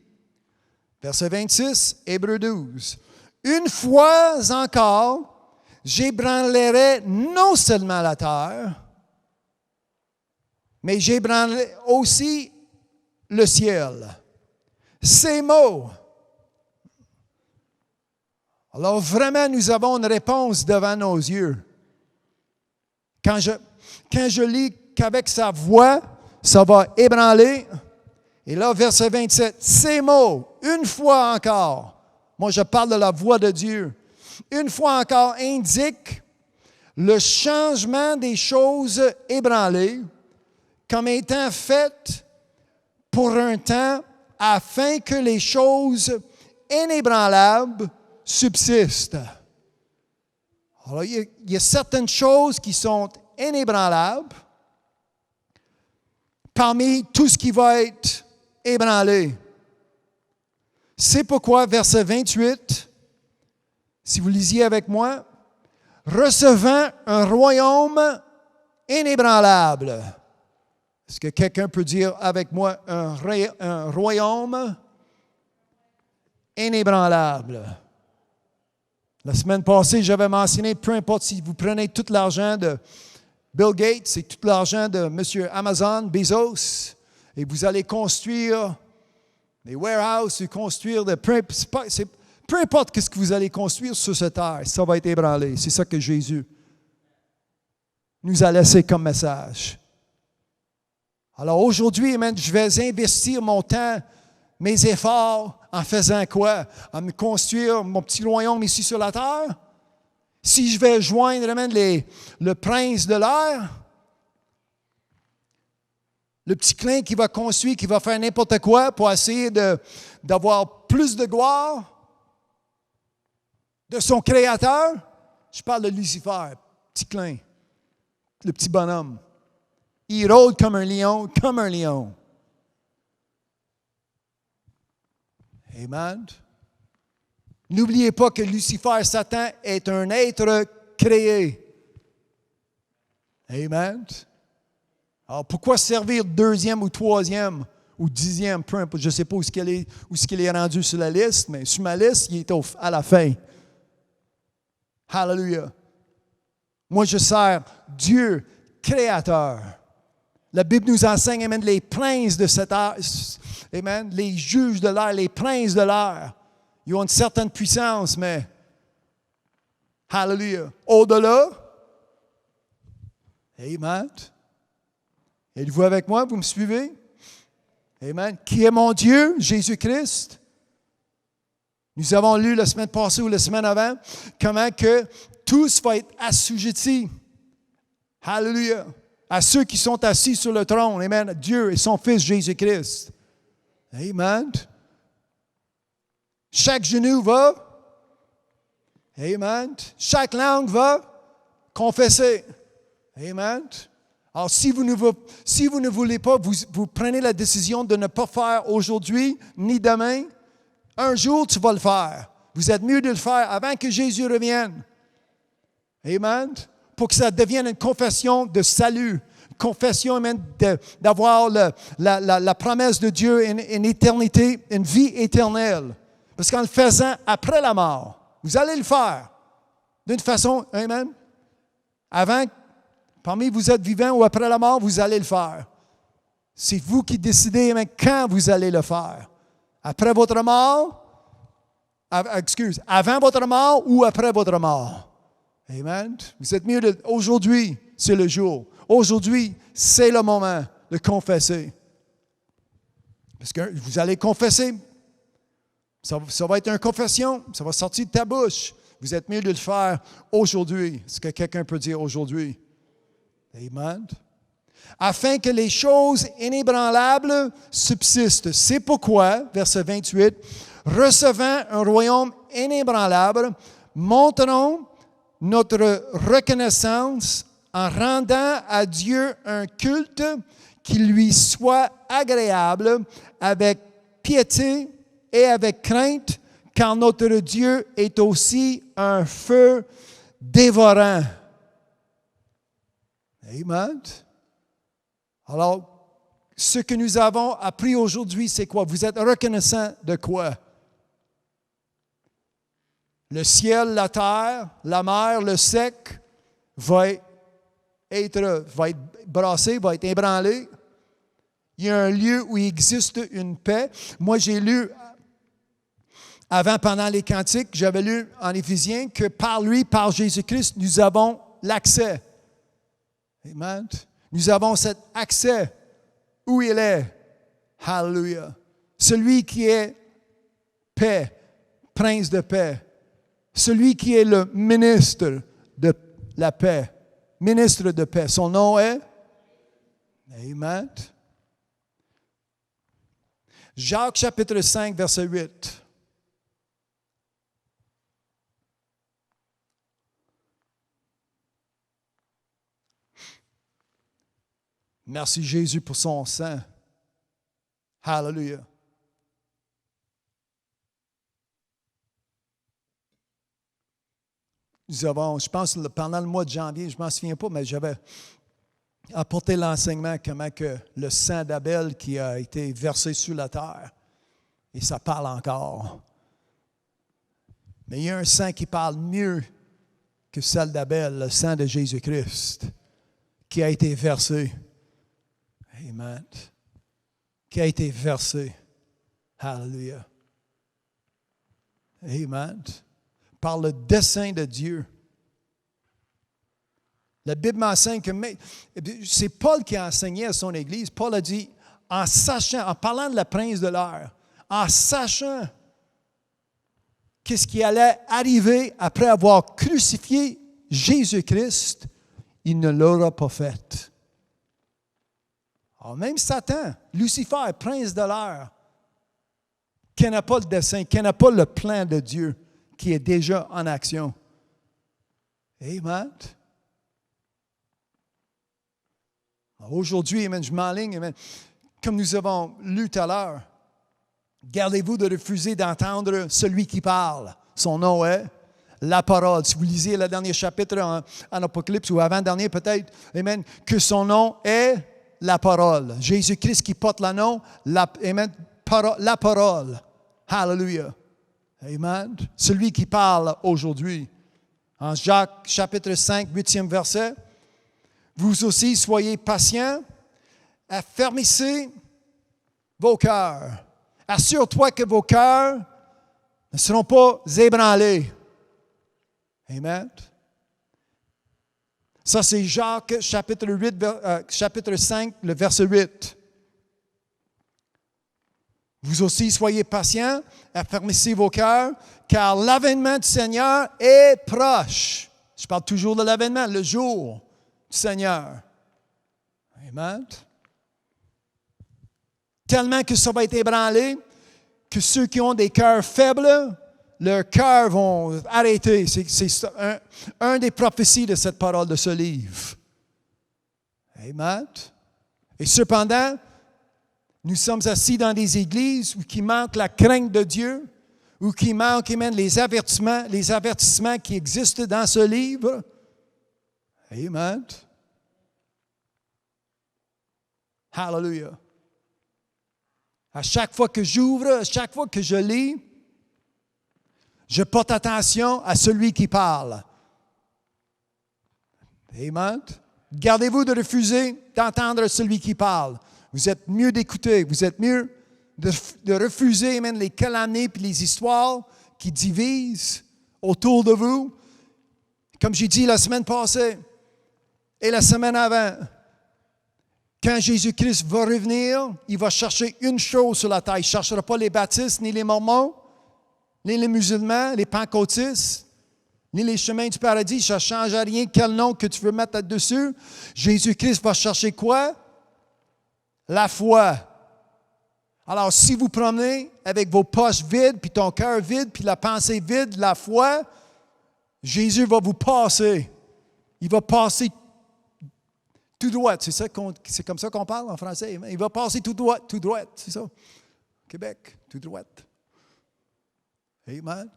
Verset 26, Hébreux 12. Une fois encore, j'ébranlerai non seulement la terre, mais j'ébranlerai aussi le ciel. Ces mots. Alors vraiment, nous avons une réponse devant nos yeux. Quand je lis qu'avec sa voix, ça va ébranler. Et là, verset 27, ces mots, une fois encore, moi je parle de la voix de Dieu, une fois encore indiquent le changement des choses ébranlées comme étant faites pour un temps afin que les choses inébranlables subsistent. Alors, il y a certaines choses qui sont inébranlables parmi tout ce qui va être ébranlé. C'est pourquoi, verset 28, si vous lisiez avec moi, recevant un royaume inébranlable. Est-ce que quelqu'un peut dire avec moi un royaume inébranlable? La semaine passée, j'avais mentionné, peu importe si vous prenez tout l'argent de Bill Gates et tout l'argent de M. Amazon, Bezos, et vous allez construire des warehouses, construire peu importe ce que vous allez construire sur cette terre, ça va être ébranlé. C'est ça que Jésus nous a laissé comme message. Alors aujourd'hui, je vais investir mon temps, mes efforts en faisant quoi? En me construire mon petit royaume ici sur la terre? Si je vais joindre le prince de l'air, Le petit clin qui va construire, qui va faire n'importe quoi pour essayer d'avoir plus de gloire de son Créateur. Je parle de Lucifer, petit clin, le petit bonhomme. Il rôde comme un lion, comme un lion. Amen. N'oubliez pas que Lucifer, Satan, est un être créé. Amen. Alors, pourquoi servir deuxième ou troisième ou dixième, peu importe, je ne sais pas où il est rendu sur la liste, mais sur ma liste, il est à la fin. Hallelujah. Moi, je sers Dieu, Créateur. La Bible nous enseigne, amen, les princes de cette ère, amen, les juges de l'air, les princes de l'air. Ils ont une certaine puissance, mais, hallelujah, au-delà, amen. Êtes-vous avec moi? Vous me suivez? Amen. Qui est mon Dieu? Jésus-Christ. Nous avons lu la semaine passée ou la semaine avant comment que tous vont être assujettis. Hallelujah. À ceux qui sont assis sur le trône. Amen. Dieu et son Fils Jésus-Christ. Amen. Chaque genou va. Amen. Chaque langue va confesser. Amen. Alors, si vous ne voulez pas, vous prenez la décision de ne pas faire aujourd'hui ni demain. Un jour, tu vas le faire. Vous êtes mieux de le faire avant que Jésus revienne. Amen. Pour que ça devienne une confession de salut. Une confession, amen, d'avoir la promesse de Dieu, une éternité, une vie éternelle. Parce qu'en le faisant après la mort, vous allez le faire. D'une façon, amen. Avant, parmi vous êtes vivant ou après la mort, vous allez le faire. C'est vous qui décidez, amen, quand vous allez le faire. Après votre mort, avant votre mort ou après votre mort. Amen. Vous êtes mieux aujourd'hui, c'est le jour. Aujourd'hui, c'est le moment de confesser. Parce que vous allez confesser. Ça va être une confession. Ça va sortir de ta bouche. Vous êtes mieux de le faire aujourd'hui. Est-ce que quelqu'un peut dire aujourd'hui? Amen. Afin que les choses inébranlables subsistent. C'est pourquoi, verset 28, recevant un royaume inébranlable, montrons notre reconnaissance en rendant à Dieu un culte qui lui soit agréable avec piété et avec crainte, car notre Dieu est aussi un feu dévorant. Amen. Alors, ce que nous avons appris aujourd'hui, c'est quoi? Vous êtes reconnaissant de quoi? Le ciel, la terre, la mer, le sec va être brassé, va être ébranlé. Il y a un lieu où il existe une paix. Moi, j'ai lu, pendant les cantiques, j'avais lu en Éphésiens que par lui, par Jésus-Christ, nous avons l'accès. Amen. Nous avons cet accès où il est. Hallelujah. Celui qui est paix, prince de paix. Celui qui est le ministre de la paix. Ministre de paix. Son nom est? Amen. Jacques chapitre 5, verset 8. Merci Jésus pour son sang. Hallelujah. Nous avons, je pense, pendant le mois de janvier, je ne m'en souviens pas, mais j'avais apporté l'enseignement comment que le sang d'Abel qui a été versé sur la terre, et ça parle encore. Mais il y a un sang qui parle mieux que celle d'Abel, le sang de Jésus-Christ, qui a été versé. Amen. Qui a été versé. Hallelujah. Amen. Par le dessein de Dieu. La Bible m'enseigne que c'est Paul qui a enseigné à son Église. Paul a dit, en parlant de la prince de l'air, en sachant qu'est-ce qui allait arriver après avoir crucifié Jésus-Christ, il ne l'aura pas fait. Alors, même Satan, Lucifer, prince de l'air, qui n'a pas le dessein, qui n'a pas le plan de Dieu, qui est déjà en action. Amen. Alors, aujourd'hui, amen, je m'enligne, amen, comme nous avons lu tout à l'heure. Gardez-vous de refuser d'entendre celui qui parle. Son nom est la parole. Si vous lisez le dernier chapitre en Apocalypse ou avant-dernier peut-être, amen, que son nom est la parole. Jésus-Christ qui porte le nom, la parole. Hallelujah. Amen. Celui qui parle aujourd'hui. En Jacques chapitre 5, 8e verset, vous aussi soyez patients, affermissez vos cœurs. Assure-toi que vos cœurs ne seront pas ébranlés. Amen. Ça, c'est Jacques, chapitre 5, le verset 8. Vous aussi, soyez patients, affermissez vos cœurs, car l'avènement du Seigneur est proche. Je parle toujours de l'avènement, le jour du Seigneur. Amen. Tellement que ça va être ébranlé, que ceux qui ont des cœurs faibles, leurs cœurs vont arrêter. C'est un des prophéties de cette parole, de ce livre. Amen. Et cependant, nous sommes assis dans des églises où il manque la crainte de Dieu, où il manque les avertissements qui existent dans ce livre. Amen. Hallelujah. À chaque fois que j'ouvre, à chaque fois que je lis, je porte attention à celui qui parle. Amen. Gardez-vous de refuser d'entendre celui qui parle. Vous êtes mieux d'écouter. Vous êtes mieux de refuser même les calomnies et les histoires qui divisent autour de vous. Comme j'ai dit la semaine passée et la semaine avant, quand Jésus-Christ va revenir, il va chercher une chose sur la terre. Il ne cherchera pas les baptistes, ni les mormons, ni les musulmans, les pentecôtistes, ni les chemins du paradis. Ça ne change rien quel nom que tu veux mettre là-dessus. Jésus-Christ va chercher quoi? La foi. Alors, si vous promenez avec vos poches vides, puis ton cœur vide, puis la pensée vide, la foi, Jésus va vous passer. Il va passer tout droit. C'est comme ça qu'on parle en français. Il va passer tout droit, c'est ça. Québec, tout droit. Amen.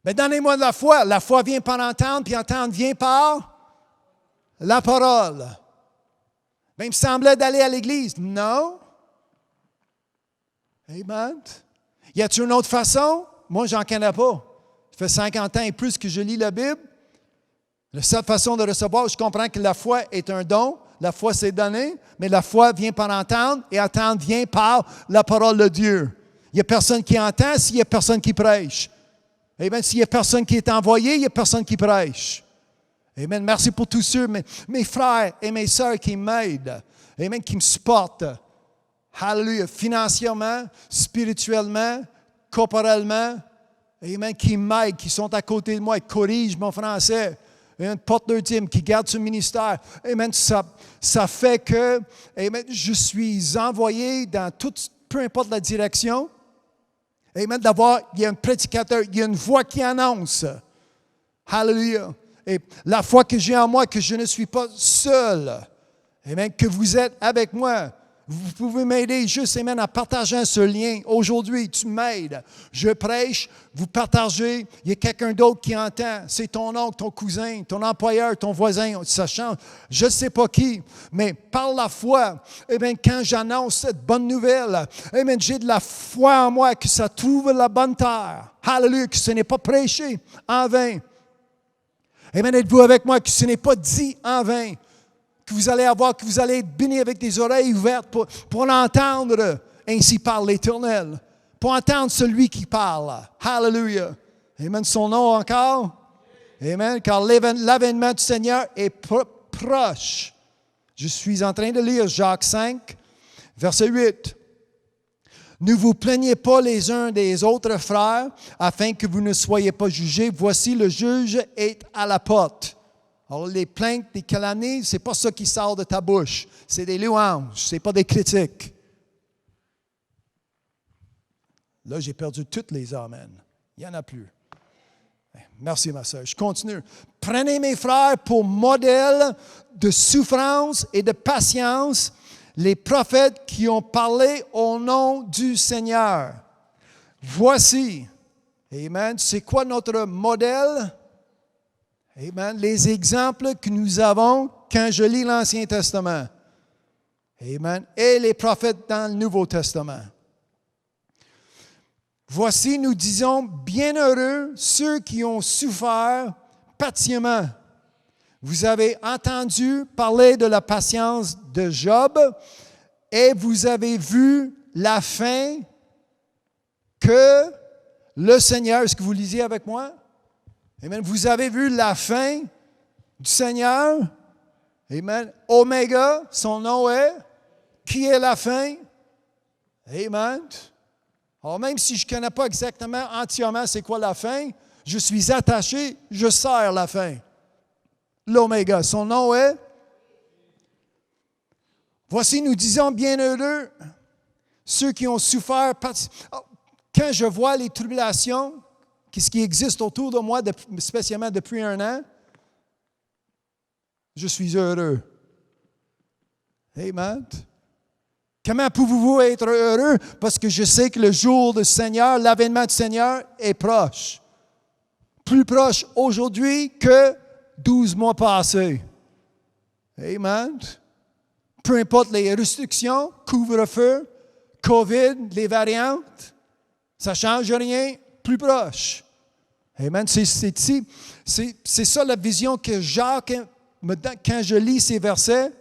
Mais donnez-moi de la foi. La foi vient par entendre, puis entendre vient par la parole. Ben, il me semblait d'aller à l'église. Non. Amen. Y a-t-il une autre façon? Moi, j'en connais pas. Ça fait 50 ans et plus que je lis la Bible. La seule façon de recevoir, je comprends que la foi est un don. La foi, c'est donné. Mais la foi vient par entendre et entendre vient par la parole de Dieu. Il n'y a personne qui entend s'il n'y a personne qui prêche. Amen. S'il n'y a personne qui est envoyé, il n'y a personne qui prêche. Amen. Merci pour tous ceux, mes frères et mes sœurs qui m'aident. Amen. Qui me supportent. Hallelujah. Financièrement, spirituellement, corporellement. Amen. Qui m'aident, qui sont à côté de moi, qui corrigent mon français. Amen. Porte leur dîme, qui garde ce ministère. Amen. Ça fait que amen, je suis envoyé dans toute, peu importe la direction. Amen. Il y a un prédicateur, il y a une voix qui annonce. Hallelujah. Et la foi que j'ai en moi, que je ne suis pas seul. Amen. Que vous êtes avec moi. Vous pouvez m'aider juste, amen, en partageant ce lien. Aujourd'hui, tu m'aides. Je prêche, vous partagez. Il y a quelqu'un d'autre qui entend. C'est ton oncle, ton cousin, ton employeur, ton voisin. Ça change. Je ne sais pas qui. Mais par la foi, amen, quand j'annonce cette bonne nouvelle, amen, j'ai de la foi en moi que ça trouve la bonne terre. Hallelujah, que ce n'est pas prêché en vain. Amen, êtes-vous avec moi que ce n'est pas dit en vain. Que vous allez être bénis avec des oreilles ouvertes pour l'entendre. Ainsi parle l'Éternel. Pour entendre celui qui parle. Hallelujah. Amen. Son nom encore. Amen. Car l'avènement du Seigneur est proche. Je suis en train de lire Jacques 5, verset 8. Ne vous plaignez pas les uns des autres, frères, afin que vous ne soyez pas jugés. Voici, le juge est à la porte. Alors, les plaintes, les calamités, ce n'est pas ça qui sort de ta bouche. C'est des louanges, ce n'est pas des critiques. Là, j'ai perdu toutes les amens. Il n'y en a plus. Merci, ma soeur. Je continue. Prenez mes frères pour modèle de souffrance et de patience les prophètes qui ont parlé au nom du Seigneur. Voici, amen, c'est quoi notre modèle? Amen, les exemples que nous avons quand je lis l'Ancien Testament. Amen, et les prophètes dans le Nouveau Testament. Voici, nous disons, bienheureux ceux qui ont souffert patiemment. Vous avez entendu parler de la patience de Job et vous avez vu la fin que le Seigneur, est-ce que vous lisez avec moi? Amen. Vous avez vu la fin du Seigneur? Amen. Oméga, son nom est? Qui est la fin? Amen. Alors, même si je ne connais pas exactement entièrement c'est quoi la fin, je suis attaché, je sers la fin. L'Oméga, son nom est? Voici, nous disons bienheureux ceux qui ont souffert. Quand je vois les tribulations, ce qui existe autour de moi, spécialement depuis 1 an, je suis heureux. Amen. Comment pouvez-vous être heureux? Parce que je sais que le jour du Seigneur, l'avènement du Seigneur est proche. Plus proche aujourd'hui que 12 mois passés. Amen. Peu importe les restrictions, couvre-feu, COVID, les variantes, ça ne change rien, plus proche. Amen. C'est ça la vision que Jacques me donne quand je lis ces versets.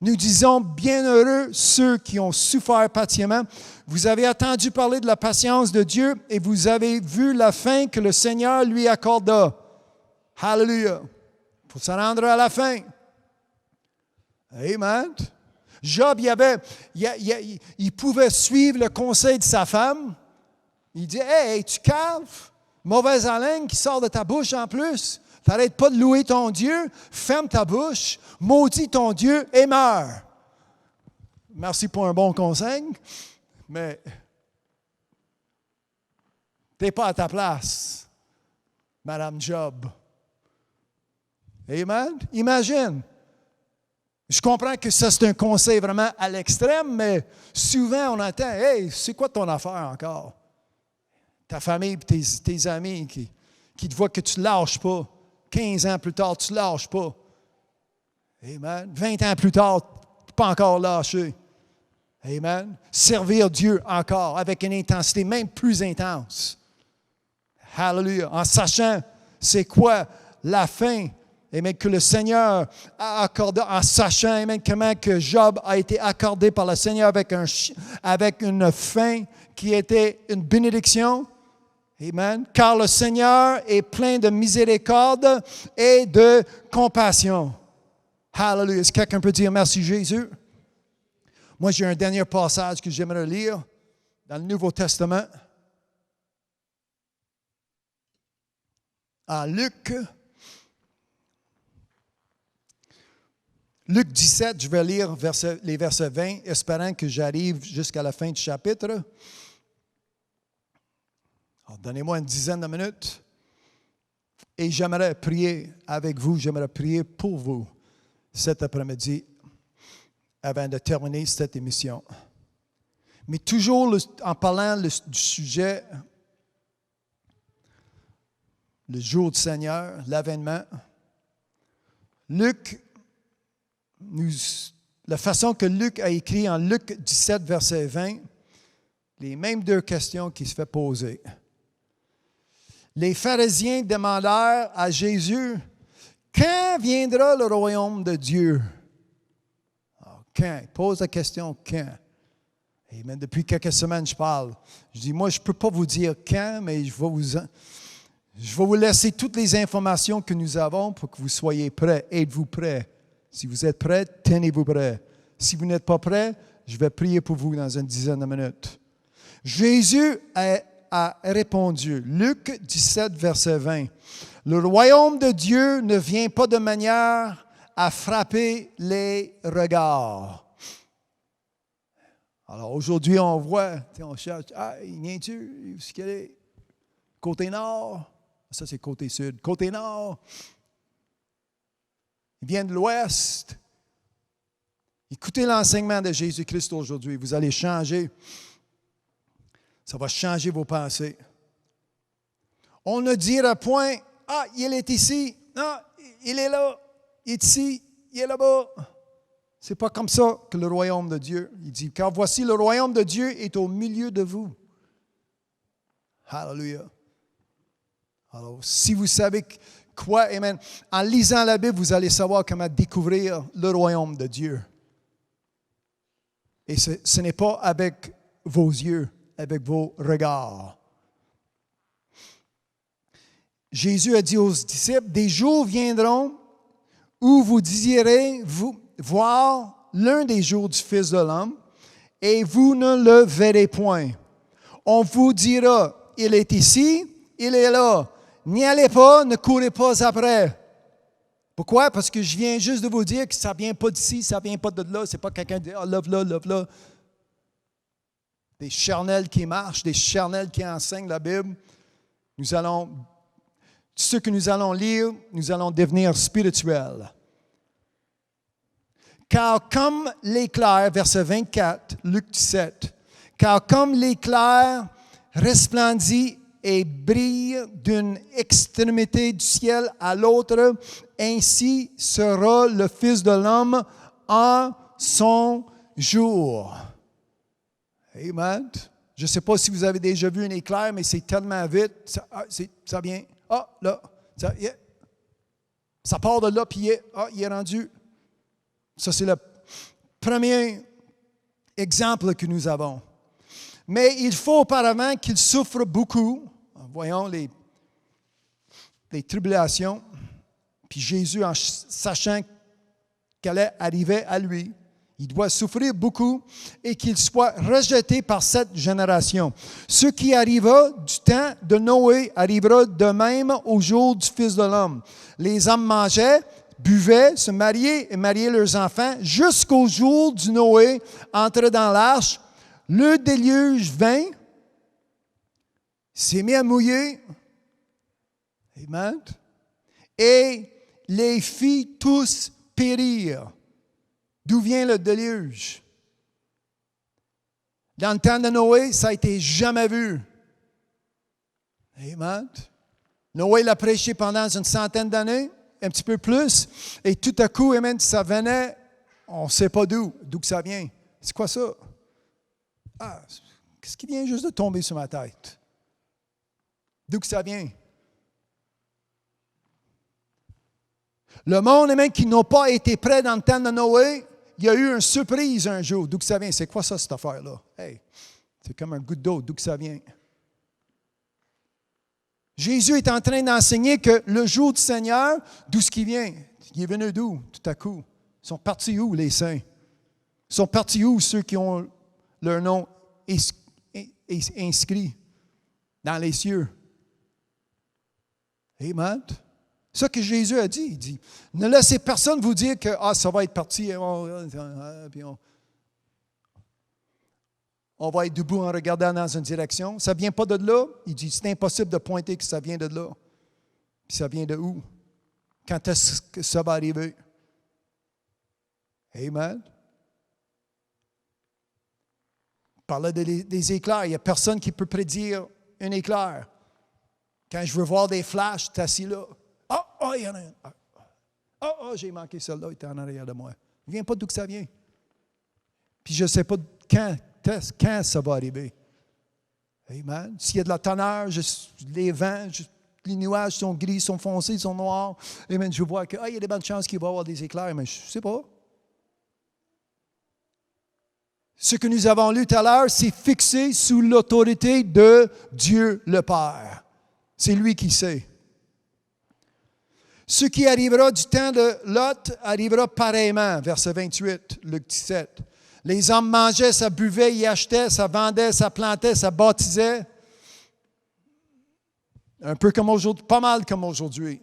Nous disons, bienheureux ceux qui ont souffert patiemment. Vous avez entendu parler de la patience de Dieu et vous avez vu la fin que le Seigneur lui accorda. Hallelujah. Il faut se rendre à la fin. Amen. Job, il pouvait suivre le conseil de sa femme. Il dit, hey, tu caves, mauvaise haleine qui sort de ta bouche en plus. T'arrêtes pas de louer ton Dieu, ferme ta bouche, maudis ton Dieu et meurs. Merci pour un bon conseil, mais tu n'es pas à ta place, Madame Job. Amen? Imagine. Je comprends que ça, c'est un conseil vraiment à l'extrême, mais souvent on entend, hey, c'est quoi ton affaire encore? Ta famille et tes amis qui te voient que tu ne lâches pas. 15 ans plus tard, tu ne lâches pas. Amen. 20 ans plus tard, tu n'es pas encore lâché. Amen. Servir Dieu encore avec une intensité même plus intense. Hallelujah. En sachant c'est quoi la fin. Amen, que le Seigneur a accordé, en sachant amen, comment que Job a été accordé par le Seigneur avec une fin qui était une bénédiction. Amen. Car le Seigneur est plein de miséricorde et de compassion. Hallelujah. Est-ce que quelqu'un peut dire merci Jésus? Moi, j'ai un dernier passage que j'aimerais lire dans le Nouveau Testament. En Luc 17, je vais lire les versets 20, espérant que j'arrive jusqu'à la fin du chapitre. Alors, donnez-moi une dizaine de minutes. Et j'aimerais prier avec vous, j'aimerais prier pour vous cet après-midi avant de terminer cette émission. Mais toujours en parlant du sujet, le jour du Seigneur, l'avènement, la façon que Luc a écrit en Luc 17, verset 20, les mêmes 2 questions qui se fait poser. Les pharisiens demandèrent à Jésus, « Quand viendra le royaume de Dieu? » Alors, quand? Il pose la question, quand? Amen. Depuis quelques semaines, je parle. Je dis, moi, je ne peux pas vous dire quand, mais je vais vous laisser toutes les informations que nous avons pour que vous soyez prêts. Êtes-vous prêts? Si vous êtes prêts, tenez-vous prêts. Si vous n'êtes pas prêts, je vais prier pour vous dans une dizaine de minutes. Jésus a a répondu. Luc 17, verset 20. Le royaume de Dieu ne vient pas de manière à frapper les regards. Alors aujourd'hui, on voit, on cherche, il vient-tu? Où est-ce qu'il est? Côté nord? Ça, c'est côté sud. Côté nord, il vient de l'ouest. Écoutez l'enseignement de Jésus-Christ aujourd'hui. Vous allez changer. Ça va changer vos pensées. On ne dira point, il est ici. Non, il est là. Il est ici. Il est là-bas. Ce n'est pas comme ça que le royaume de Dieu. Il dit, car voici, le royaume de Dieu est au milieu de vous. Hallelujah. Alors, si vous savez quoi, amen, en lisant la Bible, vous allez savoir comment découvrir le royaume de Dieu. Et ce n'est pas avec vos yeux, avec vos regards. Jésus a dit aux disciples, des jours viendront où vous désirez voir l'un des jours du Fils de l'homme, et vous ne le verrez point. On vous dira, il est ici, il est là. N'y allez pas, ne courez pas après. Pourquoi? Parce que je viens juste de vous dire que ça ne vient pas d'ici, ça ne vient pas de là. Ce n'est pas quelqu'un qui dit, love là. Des charnels qui marchent, des charnels qui enseignent la Bible. Ce que nous allons lire, nous allons devenir spirituels. Car comme l'éclair, verset 24, Luc 17, car comme l'éclair resplendit et brille d'une extrémité du ciel à l'autre, ainsi sera le Fils de l'homme en son jour. Amen. Je ne sais pas si vous avez déjà vu un éclair, mais c'est tellement vite, ça vient, là, ça part de là, puis il est rendu. Ça, c'est le premier exemple que nous avons. Mais il faut auparavant qu'il souffre beaucoup. Voyons les tribulations. Puis Jésus, en sachant qu'elle allait arriver à lui, il doit souffrir beaucoup et qu'il soit rejeté par cette génération. Ce qui arriva du temps de Noé arrivera de même au jour du Fils de l'homme. Les hommes mangeaient, buvaient, se mariaient et mariaient leurs enfants jusqu'au jour du Noé entra dans l'arche. Le déluge vint, s'est mis à mouiller, amen, et les fit tous périr. D'où vient le déluge? Dans le temps de Noé, ça n'a été jamais vu. Amen. Noé l'a prêché pendant une centaine d'années, un petit peu plus, et tout à coup, amen, ça venait, on ne sait pas d'où que ça vient. C'est quoi ça? Qu'est-ce qui vient juste de tomber sur ma tête? D'où que ça vient? Le monde, amen, qui n'ont pas été prêts dans le temps de Noé, il y a eu une surprise un jour. D'où que ça vient? C'est quoi ça, cette affaire-là? Hey, c'est comme un goutte d'eau. D'où que ça vient? Jésus est en train d'enseigner que le jour du Seigneur, d'où ce qui vient? Il est venu d'où, tout à coup? Ils sont partis où, les saints? Ils sont partis où, ceux qui ont leur nom inscrit dans les cieux? Amen. C'est ça que Jésus a dit. Il dit, ne laissez personne vous dire que ça va être parti. Puis on va être debout en regardant dans une direction. Ça ne vient pas de là. Il dit, c'est impossible de pointer que ça vient de là. Puis ça vient de où? Quand est-ce que ça va arriver? Amen. Il parlait des éclairs. Il n'y a personne qui peut prédire un éclair. Quand je veux voir des flashs, tu es assis là. Il y en a un. J'ai manqué celle-là, il était en arrière de moi. Il ne vient pas d'où que ça vient. Puis je ne sais pas quand ça va arriver. Amen. S'il y a de la tonnerre, les vents, les nuages sont gris, sont foncés, sont noirs. Amen. Je vois qu'il y a des bonnes chances qu'il va y avoir des éclairs, mais je ne sais pas. Ce que nous avons lu tout à l'heure, c'est fixé sous l'autorité de Dieu le Père. C'est lui qui sait. Ce qui arrivera du temps de Lot arrivera pareillement, verset 28, Luc 17. Les hommes mangeaient, ça buvait, ils achetaient, ça vendait, ça plantait, ça bâtissait. Un peu comme aujourd'hui, pas mal comme aujourd'hui.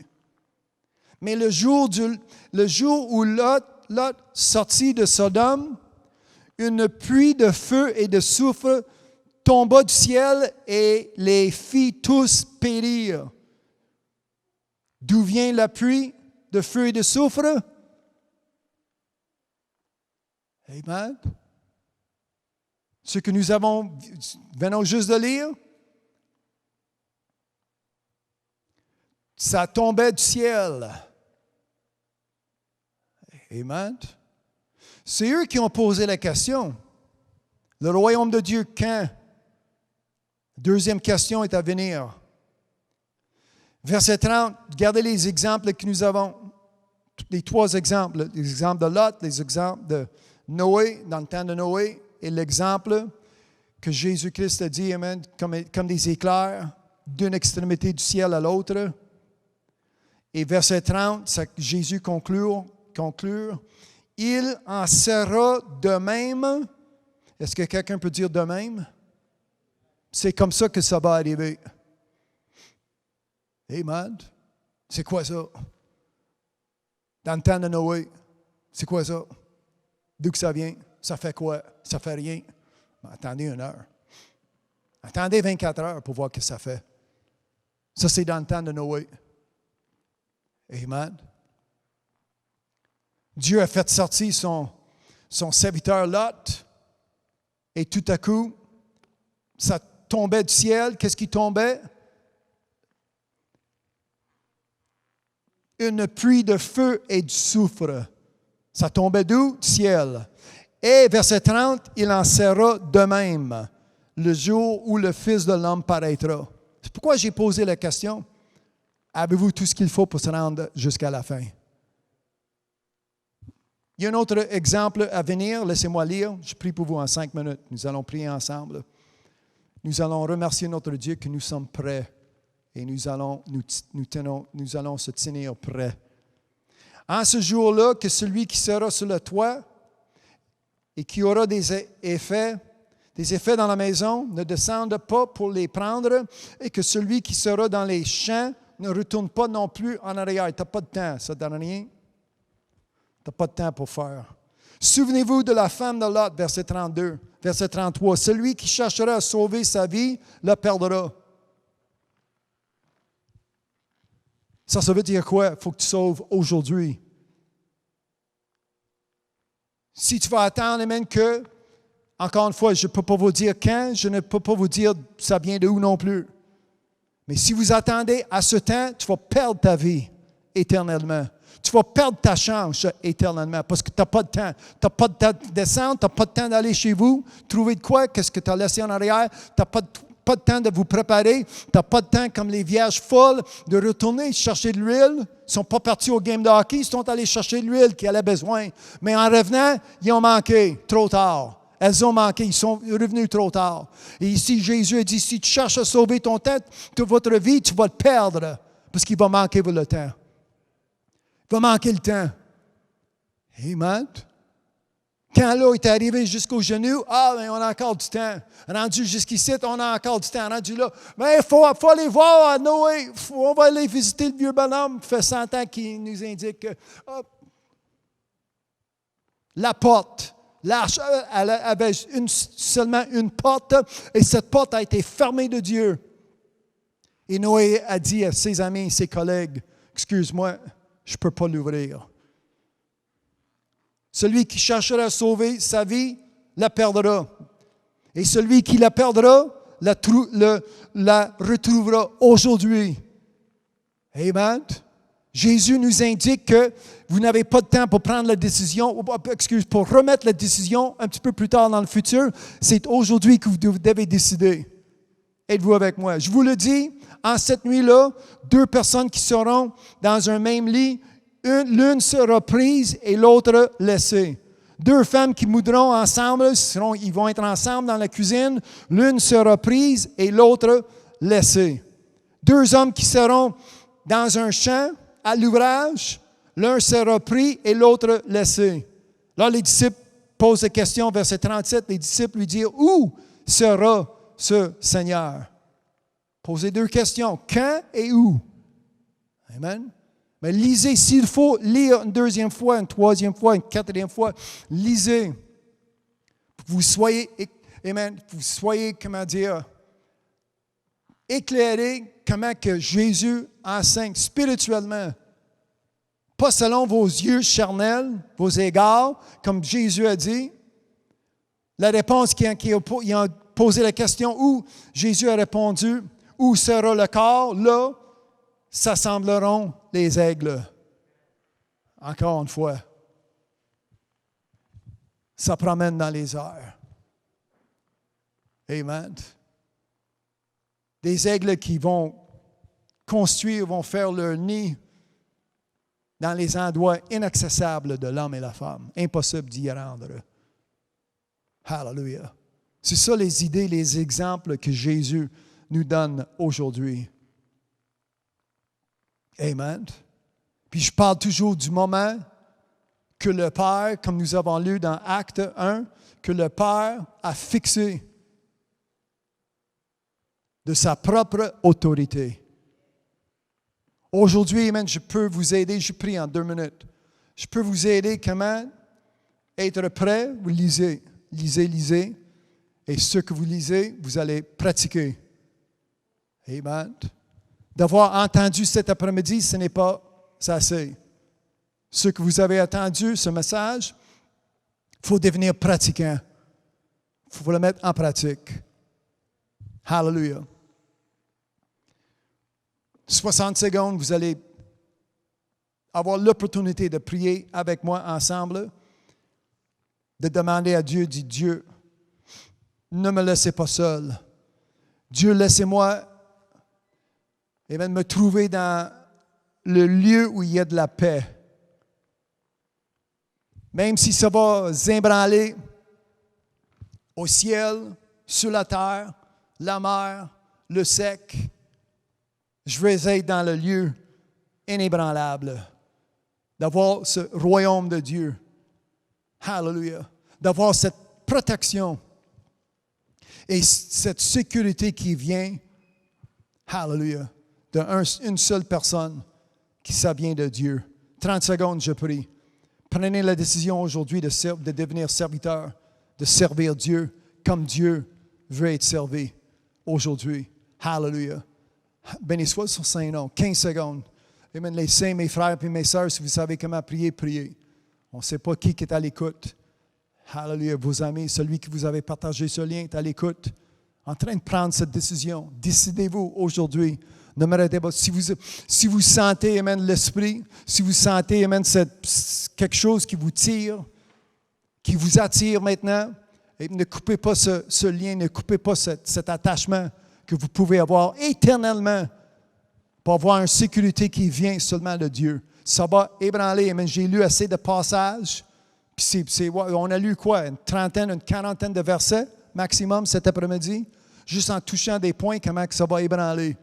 Mais le jour où Lot sortit de Sodome, une pluie de feu et de soufre tomba du ciel et les fit tous périr. D'où vient la pluie de feu et de soufre? Amen. Ce que nous venons juste de lire, ça tombait du ciel. Amen. C'est eux qui ont posé la question. Le royaume de Dieu, quand? Deuxième question est à venir. Verset 30, regardez les exemples que nous avons. Les trois exemples. L'exemple de Lot, les exemples de Noé, dans le temps de Noé, et l'exemple que Jésus-Christ a dit, amen, comme des éclairs, d'une extrémité du ciel à l'autre. Et verset 30, Jésus conclut, il en sera de même. Est-ce que quelqu'un peut dire de même? C'est comme ça que ça va arriver. Amen. C'est quoi ça? Dans le temps de Noé, c'est quoi ça? D'où que ça vient? Ça fait quoi? Ça fait rien. Attendez 1 heure. Attendez 24 heures pour voir ce que ça fait. Ça, c'est dans le temps de Noé. Amen. Dieu a fait sortir son serviteur Lot et tout à coup, ça tombait du ciel. Qu'est-ce qui tombait? Une pluie de feu et du soufre. Ça tombait d'où? Du ciel. Et verset 30, il en sera de même le jour où le Fils de l'homme paraîtra. C'est pourquoi j'ai posé la question. Avez-vous tout ce qu'il faut pour se rendre jusqu'à la fin? Il y a un autre exemple à venir. Laissez-moi lire. Je prie pour vous en 5 minutes. Nous allons prier ensemble. Nous allons remercier notre Dieu que nous sommes prêts. Et nous allons se tenir prêts. En ce jour-là, que celui qui sera sur le toit et qui aura des effets dans la maison ne descende pas pour les prendre, et que celui qui sera dans les champs ne retourne pas non plus en arrière. Tu n'as pas de temps, ça ne donne rien. Tu n'as pas de temps pour faire. Souvenez-vous de la femme de Lot, verset 32, verset 33. Celui qui cherchera à sauver sa vie la perdra. Ça veut dire quoi? Il faut que tu sauves aujourd'hui. Si tu vas attendre, amen, que, encore une fois, je ne peux pas vous dire quand, je ne peux pas vous dire ça vient de où non plus. Mais si vous attendez à ce temps, tu vas perdre ta vie éternellement. Tu vas perdre ta chance éternellement parce que tu n'as pas de temps. Tu n'as pas de temps de descendre, tu n'as pas de temps d'aller chez vous, trouver de quoi, qu'est-ce que tu as laissé en arrière, tu n'as pas de temps de vous préparer, tu n'as pas de temps comme les vierges folles de retourner chercher de l'huile. Ils ne sont pas partis au game de hockey, ils sont allés chercher de l'huile qu'ils avaient besoin. Mais en revenant, ils ont manqué trop tard. Elles ont manqué, ils sont revenus trop tard. Et ici, Jésus a dit, si tu cherches à sauver ton temps, toute votre vie, tu vas le perdre parce qu'il va manquer le temps. Il va manquer le temps. Amen. Quand l'eau est arrivée jusqu'aux genoux, mais on a encore du temps. Rendu jusqu'ici, on a encore du temps. Rendu là, mais il faut aller voir à Noé. On va aller visiter le vieux bonhomme. Ça fait 100 ans qu'il nous indique que la porte. L'arche elle avait seulement une porte et cette porte a été fermée de Dieu. Et Noé a dit à ses amis, ses collègues, « Excuse-moi, je ne peux pas l'ouvrir. » Celui qui cherchera à sauver sa vie la perdra. Et celui qui la perdra la retrouvera aujourd'hui. Amen. Jésus nous indique que vous n'avez pas de temps pour prendre la décision, pour remettre la décision un petit peu plus tard dans le futur. C'est aujourd'hui que vous devez décider. Êtes-vous avec moi? Je vous le dis, en cette nuit-là, 2 personnes qui seront dans un même lit, l'une sera prise et l'autre laissée. 2 femmes qui moudront ensemble, ils vont être ensemble dans la cuisine, l'une sera prise et l'autre laissée. 2 hommes qui seront dans un champ, à l'ouvrage, l'un sera pris et l'autre laissé. Là, les disciples posent la question, verset 37, les disciples lui disent, où sera ce Seigneur? Posez 2 questions. Quand et où? Amen. Mais lisez, s'il faut lire une 2e fois, une 3e fois, une 4e fois, lisez. Pour que vous soyez, amen, vous soyez, comment dire, éclairés comment que Jésus enseigne spirituellement. Pas selon vos yeux charnels, vos égards, comme Jésus a dit. La réponse qui a posé la question où Jésus a répondu, où sera le corps? Là, s'assembleront les aigles. Encore une fois. Ça promène dans les airs. Amen. Des aigles qui vont construire, vont faire leur nid dans les endroits inaccessibles de l'homme et la femme. Impossible d'y rendre. Hallelujah. C'est ça les idées, les exemples que Jésus nous donne aujourd'hui. Amen. Puis je parle toujours du moment que le Père, comme nous avons lu dans Acte 1, que le Père a fixé de sa propre autorité. Aujourd'hui, amen, je peux vous aider, je prie en 2 minutes. Je peux vous aider comment être prêt, vous lisez, lisez. Et ce que vous lisez, vous allez pratiquer. Amen. D'avoir entendu cet après-midi, ce n'est pas assez. Ce que vous avez entendu, ce message, il faut devenir pratiquant. Il faut le mettre en pratique. Hallelujah. 60 secondes, vous allez avoir l'opportunité de prier avec moi ensemble, de demander à Dieu, dit Dieu, ne me laissez pas seul. Dieu, laissez-moi me trouver dans le lieu où il y a de la paix. Même si ça va ébranler au ciel, sur la terre, la mer, le sec, je veux être dans le lieu inébranlable, d'avoir ce royaume de Dieu. Hallelujah. D'avoir cette protection et cette sécurité qui vient, hallelujah, d'une seule personne, qui ça vient de Dieu. 30 secondes, je prie. Prenez la décision aujourd'hui de devenir serviteur, de servir Dieu comme Dieu veut être servi aujourd'hui. Hallelujah. Béni soit son Saint-Nom. 15 secondes. Amen. Les saints, mes frères et mes sœurs, si vous savez comment prier, priez. On ne sait pas qui est à l'écoute. Hallelujah. Vos amis, celui qui vous avait partagé ce lien est à l'écoute. En train de prendre cette décision. Décidez-vous aujourd'hui. Ne m'arrêtez pas. Si vous sentez, amen, l'esprit, si vous sentez, amen, quelque chose qui vous tire, qui vous attire maintenant, et ne coupez pas ce lien, ne coupez pas cet attachement que vous pouvez avoir éternellement pour avoir une sécurité qui vient seulement de Dieu. Ça va ébranler. Amen. J'ai lu assez de passages. Puis on a lu quoi? Une quarantaine de versets maximum cet après-midi, juste en touchant des points, comment que ça va ébranler.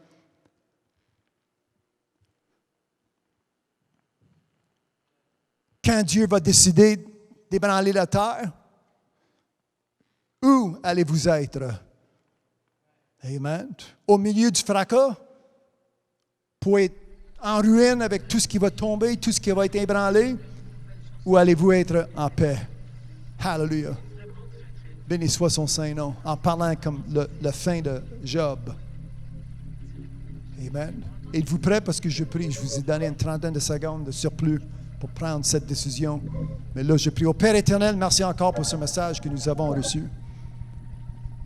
Quand Dieu va décider d'ébranler la terre, où allez-vous être? Amen. Au milieu du fracas, pour être en ruine avec tout ce qui va tomber, tout ce qui va être ébranlé, ou allez-vous être en paix? Hallelujah. Béni soit son Saint-Nom, en parlant comme la fin de Job. Amen. Êtes-vous prêts? Parce que je prie, je vous ai donné une trentaine de secondes de surplus pour prendre cette décision. Mais là, je prie au Père éternel, merci encore pour ce message que nous avons reçu.